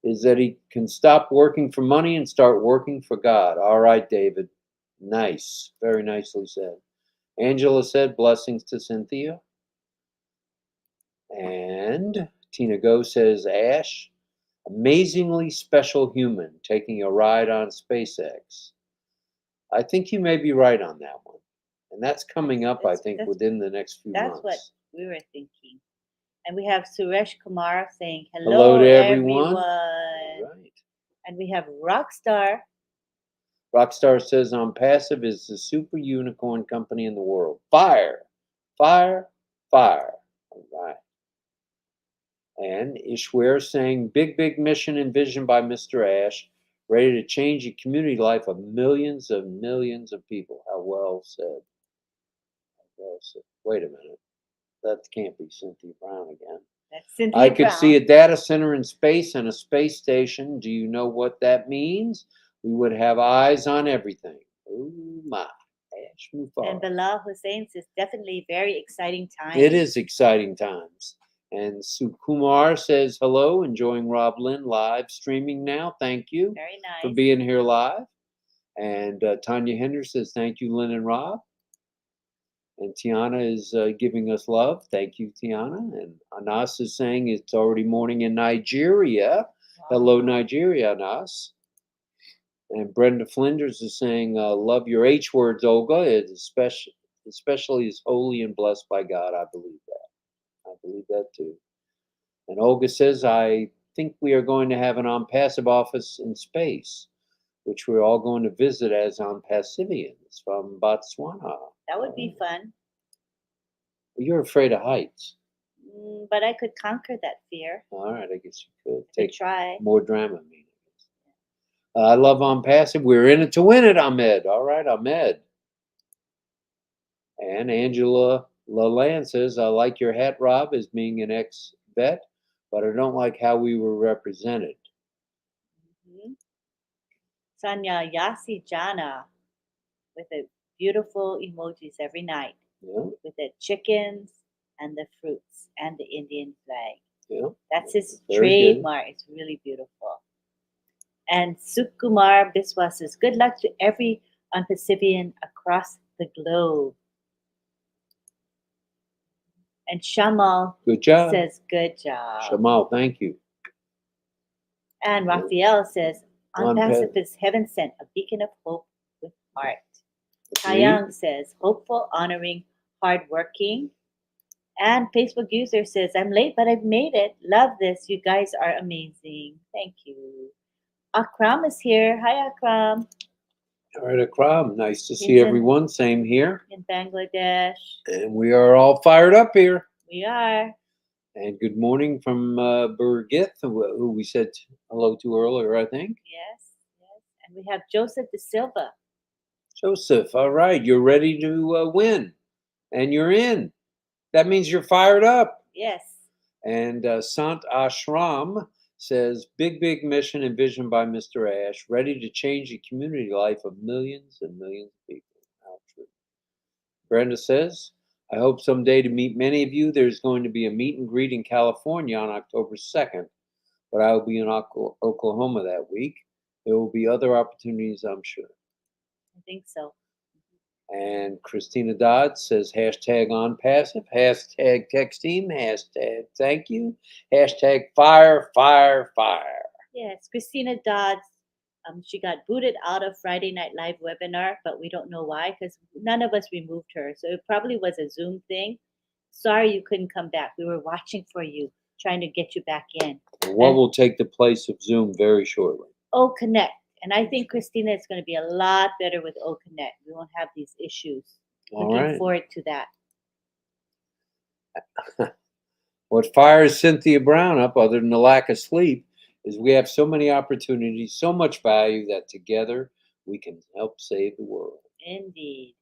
Is that he can stop working for money and start working for God. All right, David. Nice. Very nicely said. Angela said, blessings to Cynthia. And Tina Go says, Ash, amazingly special human taking a ride on SpaceX. I think you may be right on that one. And that's coming up, I think, within the next few months. That's what we were thinking. And we have Suresh Kumar saying, Hello to everyone. All right. And we have Rockstar. Rockstar says on Passive is the super unicorn company in the world. Fire, fire, fire. All right. And Ishware saying big mission and vision by Mr. Ash, ready to change the community life of millions of people. How well said. How well said. Wait a minute. That can't be Cynthia Brown again. That's Cynthia I could Brown. see a data center in space and a space station. Do you know what that means? We would have eyes on everything. Oh my. Ash Mufara. And Bilal Hussein says definitely very exciting times. It is exciting times. And Sukumar says hello, enjoying RobLynn Live streaming now. Thank you Very nice. for being here live. And Tanya Hender says thank you, Lynn and Rob. And Tiana is giving us love. Thank you, Tiana. And Anas is saying it's already morning in Nigeria. Wow. Hello, Nigeria, Anas. And Brenda Flinders is saying, love your H words, Olga. It especially is holy and blessed by God. I believe that. I believe that too. And Olga says, I think we are going to have an On Passive office in space, which we're all going to visit as On Passivians from Botswana. That would be fun. You're afraid of heights. But I could conquer that fear. All right, I guess you could. Take try. More Dramamine. I love On Passive. We're in it to win it, Ahmed. All right, Ahmed. And Angela Laland says, I like your hat, Rob, as being an ex-vet, but I don't like how we were represented. Mm-hmm. Sanya Yasi Jana with the beautiful emojis every night Yeah, with the chickens and the fruits and the Indian flag. yeah. That's his Very good. trademark. It's really beautiful. And Sukumar Biswas says, good luck to every Pacifian across the globe. And Shamal Good job. says, good job. Shamal, thank you. And Raphael says, On Passive is heaven sent, a beacon of hope with heart. Agreed. Taeyang says, hopeful, honoring, hardworking. And Facebook user says, I'm late, but I've made it. Love this. You guys are amazing. Thank you. Akram is here. Hi, Akram. All right, Akram. Nice to see He's in- everyone. Same here. In Bangladesh. And we are all fired up here. We are. And good morning from Birgit, who we said hello to earlier, I think. Yes, yes. And we have Joseph De Silva. Joseph, all right. You're ready to win. And you're in. That means you're fired up. Yes. And Sant Ashram says, big mission and vision by Mr. Ash, ready to change the community life of millions and millions of people. How true. Brenda says, I hope someday to meet many of you. There's going to be a meet and greet in California on October 2nd, but I will be in Oklahoma that week. There will be other opportunities, I'm sure. I think so. And Christina Dodd says, hashtag on passive, hashtag text team, hashtag thank you, hashtag fire. Yes, Christina Dodds. She got booted out of Friday Night Live webinar, but we don't know why because none of us removed her. So it probably was a Zoom thing. Sorry you couldn't come back. We were watching for you, trying to get you back in. And what will take the place of Zoom very shortly? O Connect. And I think Christina is going to be a lot better with O Connect. We won't have these issues. Looking forward to that. What fires Cynthia Brown up, other than the lack of sleep, is we have so many opportunities, so much value that together we can help save the world. Indeed.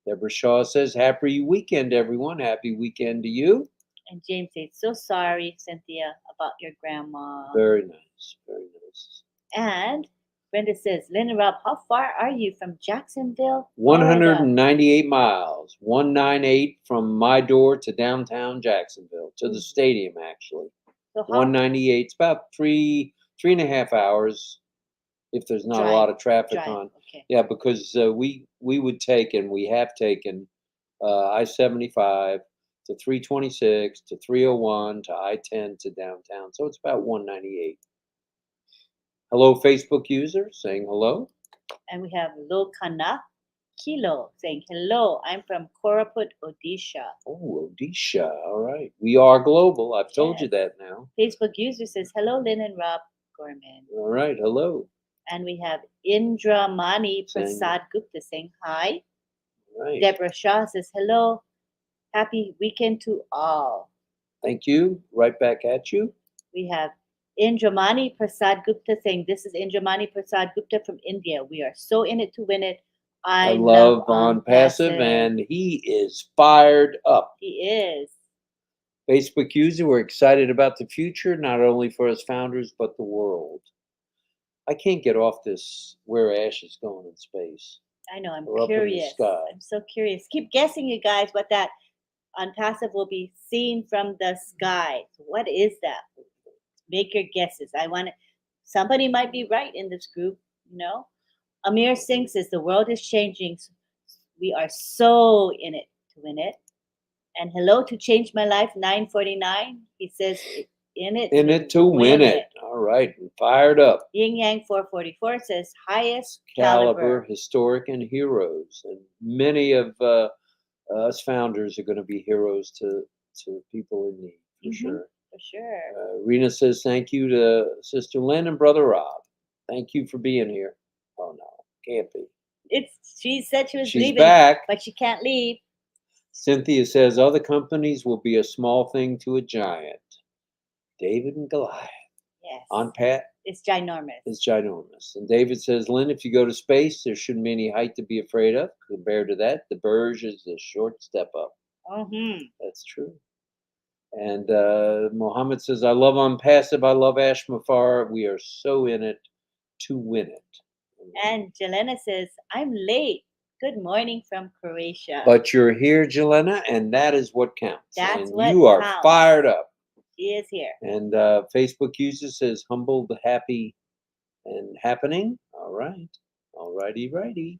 Deborah Shaw says, happy weekend, everyone. Happy weekend to you. And James says, so sorry, Cynthia, about your grandma. Very nice. Very nice. And Brenda says, Lynn and Rob, how far are you from Jacksonville? 198 miles, 198 from my door to downtown Jacksonville, to the stadium, actually. So 198, it's about three and a half hours if there's not a lot of traffic on. Okay. Yeah, because we would take, and we have taken I-75 to 326 to 301 to I-10 to downtown. So it's about 198. Hello, Facebook user, saying hello. And we have Lokana Kilo saying, hello, I'm from Koraput, Odisha. Oh, Odisha. All right. We are global. I've told you that now. Facebook user says, hello, Lynn and Rob Gorman. All right. Hello. And we have Indramani Prasad Gupta saying hi. Right. Deborah Shaw says, hello, happy weekend to all. Thank you. Right back at you. We have Indramani Prasad Gupta saying, this is Indramani Prasad Gupta from India. We are so in it to win it. I love on passive, and he is fired up. He is. Facebook user, we're excited about the future, not only for us founders, but the world. I can't get off this where Ash is going in space. I know, I'm or curious. I'm so curious. Keep guessing, you guys, what that on passive will be seen from the sky. What is that? Make your guesses. Somebody might be right in this group, you know. Amir Singh says the world is changing. We are so in it to win it. And hello to Change My Life 949. He says in it to win it. All right, we're fired up. Yin Yang 444 says highest caliber, historic, and heroes. And many of us founders are going to be heroes to people in need, for sure. For sure. Rena says thank you to Sister Lynn and Brother Rob. Thank you for being here. Oh no, can't be. She said she was She's leaving, back, but she can't leave. Cynthia says other companies will be a small thing to a giant. David and Goliath. Yes. On Pat. It's ginormous. It's ginormous. And David says, Lynn, if you go to space, there shouldn't be any height to be afraid of. Compared to that, the Burj is a short step up. That's true. And Mohammed says, I love on passive. I love Ash Mafar. We are so in it to win it. And And Jelena says, I'm late. Good morning from Croatia. But you're here, Jelena, and that is what counts. That's and what you are counts. fired up. She is here. And Facebook user says humbled, happy, and happening. All right. All righty.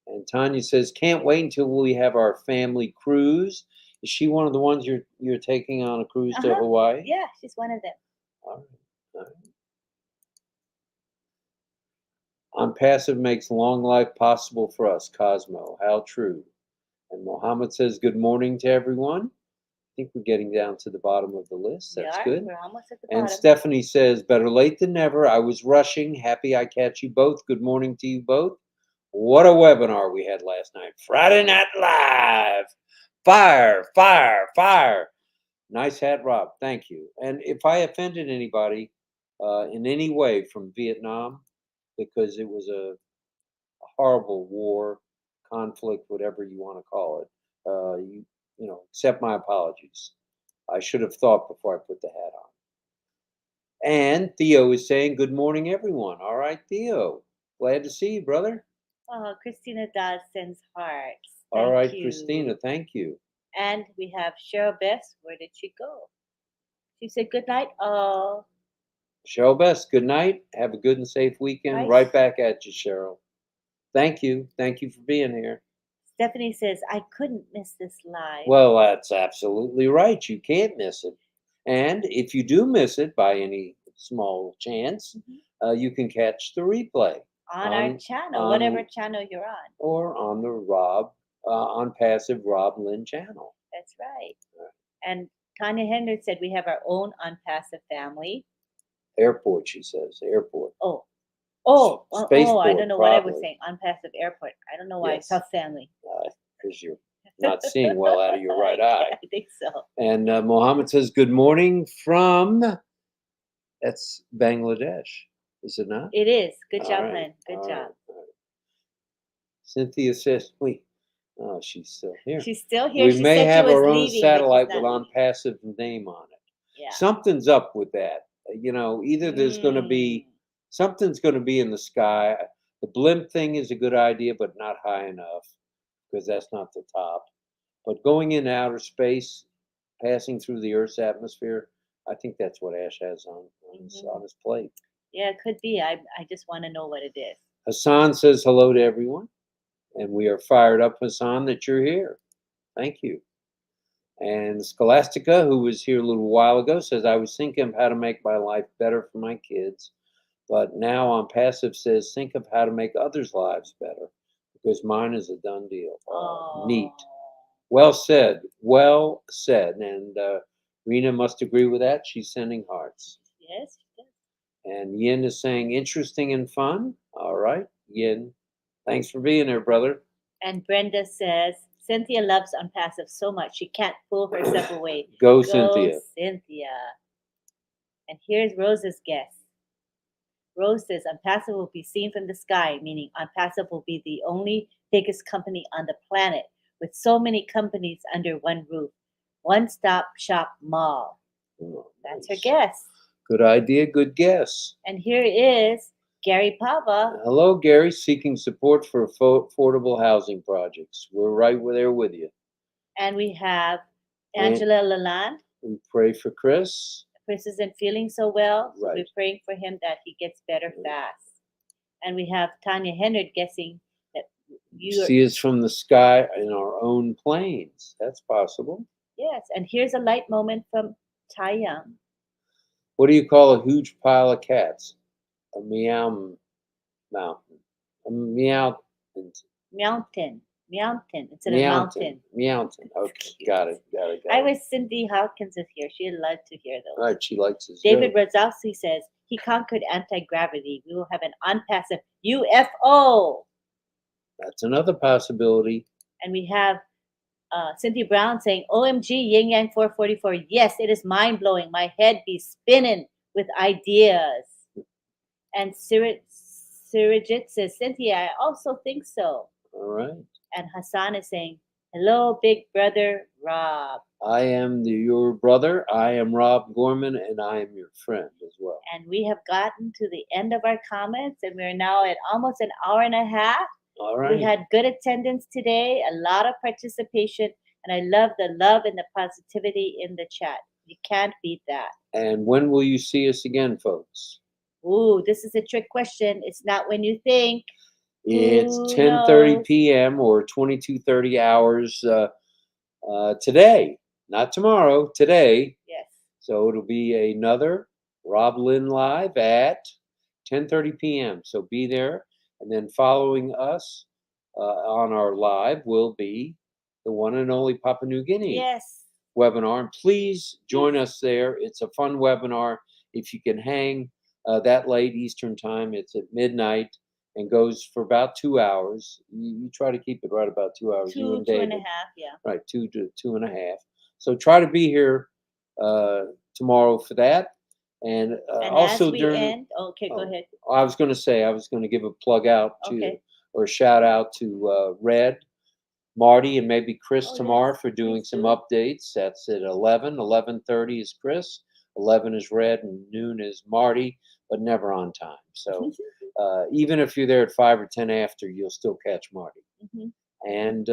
And Tanya says, can't wait until we have our family cruise. Is she one of the ones you're taking on a cruise to Hawaii? Yeah, she's one of them. All right. On passive makes long life possible for us, Cosmo. How true. And Mohammed says, good morning to everyone. I think we're getting down to the bottom of the list. That's good. We're almost at the And bottom. Stephanie says, better late than never. I was rushing. Happy I catch you both. Good morning to you both. What a webinar we had last night. Friday Night Live. Fire. Nice hat, Rob. Thank you. And if I offended anybody in any way from Vietnam, because it was a horrible war, conflict, whatever you want to call it, accept my apologies. I should have thought before I put the hat on. And Theo is saying, good morning, everyone. All right, Theo. Glad to see you, brother. Oh, Christina Dawes sends hearts. All right, you. Christina, thank you. And we have Cheryl Best. Where did she go? She said, good night, all. Cheryl Best, good night. Have a good and safe weekend. Right back at you, Cheryl. Thank you. Thank you for being here. Stephanie says, I couldn't miss this live. Well, that's absolutely right. You can't miss it. And if you do miss it by any small chance, you can catch the replay. On our channel, whatever channel you're on. Or on the on Passive RobLynn channel. That's right. And Tanya Hendricks said we have our own on Passive family. Airport, she says. Airport. Spaceport, I don't know what I was probably. saying. On Passive Airport. I don't know why it's tough family. Because you're not seeing well out of your right eye. I think so. And Mohammed says, good morning from, that's Bangladesh, is it not? It is. Good job, Lynn. Good job. Right. Cynthia says, she's still here. She's still here. We may have our own satellite with on passive name on it. Yeah. Something's up with that. Either there's going to be, something's going to be in the sky. The blimp thing is a good idea, but not high enough, because that's not the top. But going into outer space, passing through the Earth's atmosphere, I think that's what Ash has on his plate. Yeah, it could be. I just want to know what it is. Hassan says hello to everyone. And we are fired up, Hassan, that you're here. Thank you. And Scholastica, who was here a little while ago, says, I was thinking of how to make my life better for my kids. But now on Passive says, think of how to make others' lives better, because mine is a done deal. Neat. Well said. Well said. And Rena must agree with that. She's sending hearts. Yes, she does. And Yin is saying, interesting and fun. All right, Yin. Thanks for being there, brother. And Brenda says, Cynthia loves on Passive so much she can't pull herself away. Go, Cynthia. Cynthia. And here's Rose's guess. Rose says, on Passive will be seen from the sky, meaning on Passive will be the only biggest company on the planet with so many companies under one roof. One-stop shop mall. That's her guess. Good idea, good guess. And here is Gary Pava. Hello, Gary, seeking support for affordable housing projects. We're right there with you. And we have Angela Lalande. We pray for Chris. Chris isn't feeling so well, so right. we're praying for him that he gets better fast. And we have Tanya Hendrick guessing that you see us from the sky in our own planes. That's possible. Yes, and here's a light moment from Tai Young. What do you call a huge pile of cats? A meow mountain. A meow mountain. It's in a mountain. Mountain. Okay, got it. I wish Cindy Hawkins is here. She'd love to hear those. All right, she likes his David Brzezowski says he conquered anti-gravity. We will have an on-passive UFO. That's another possibility. And we have Cynthia Brown saying, OMG, Yin Yang 444. Yes, it is mind-blowing. My head be spinning with ideas. And Sirijit says, Cynthia, I also think so. All right. And Hassan is saying, hello, big brother Rob. I am your brother. I am Rob Gorman, and I am your friend as well. And we have gotten to the end of our comments, and we're now at almost an hour and a half. All We right. had good attendance today, a lot of participation, and I love the love and the positivity in the chat. You can't beat that. And when will you see us again, folks? Ooh, this is a trick question. It's not when you think. It's Who 10:30 knows? p.m. or 22:30 hours today, not tomorrow, today. Yes. So it'll be another RobLynn Live at 10:30 p.m. So be there, and then following us on our live will be the one and only Papua New Guinea Yes. webinar. And please join us there. It's a fun webinar. If you can hang that late Eastern time, it's at midnight and goes for about 2 hours. You try to keep it right about 2 hours. You and Two David. and a half, yeah. Right, 2 to 2.5. So try to be here tomorrow for that. And And also as we during, end, okay, go ahead. I was going to say, I was going to give a plug out to, Okay. or a shout out to Red, Marty, and maybe Chris Oh, tomorrow yes, for doing please some do. updates. That's at 11:30 is Chris, 11 is Red, and noon is Marty, but never on time. So even if you're there at 5 or 10 after, you'll still catch Marty. Mhm. And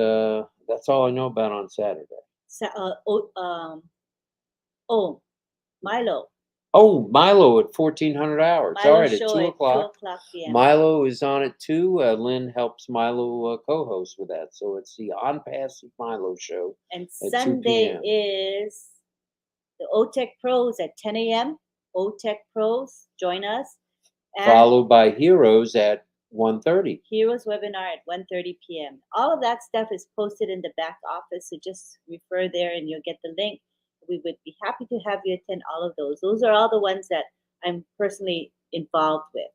that's all I know about on Saturday. Oh, Milo. Oh, Milo at 1400 hours. All Milo right, at show 2 at 2 o'clock. o'clock p.m. Milo is on it too. Lynn helps Milo co-host with that. So it's the On Pass with Milo show And at 2 Sunday p.m. is the OTech Pros at 10 a.m. OTech Pros, join us. And Followed by Heroes at 1:30. Heroes webinar at 1:30 p.m. All of that stuff is posted in the back office, so just refer there and you'll get the link. We would be happy to have you attend all of those. Those are all the ones that I'm personally involved with.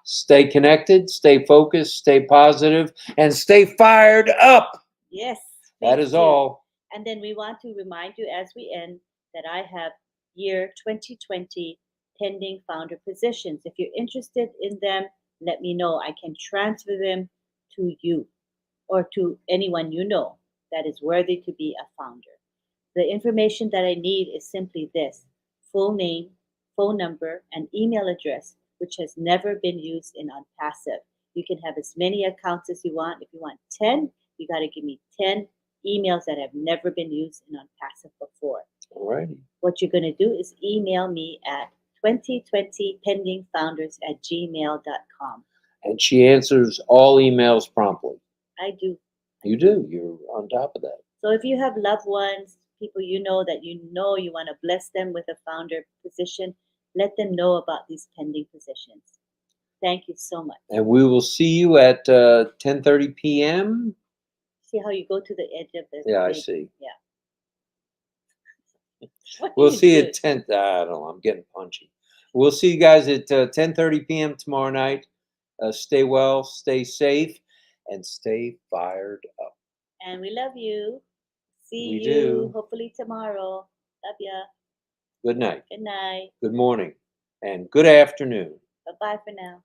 Stay connected, stay focused, stay positive, and stay fired up. Yes. That please is do. all. And then we want to remind you as we end that I have year 2020 pending founder positions. If you're interested in them, let me know. I can transfer them to you or to anyone you know that is worthy to be a founder. The information that I need is simply this: full name, phone number, and email address, which has never been used in OnPassive. You can have as many accounts as you want. If you want 10, you got to give me 10 emails that have never been used in OnPassive before. All righty. What you're going to do is email me at 2020pendingfounders@gmail.com. And she answers all emails promptly. I do. You do. You're on top of that. So if you have loved ones, people you know you want to bless them with a founder position, let them know about these pending positions. Thank you so much. And we will see you at 10:30 p.m. See how you go to the edge of the Yeah, I thing? see. Yeah. What do We'll you see you do? at 10. I don't know. I'm getting punchy. We'll see you guys at 10:30 p.m. tomorrow night. Stay well, stay safe, and stay fired up. And we love you. See We you do. hopefully tomorrow. Love ya. Good night. Good night. Good morning. And good afternoon. Bye-bye for now.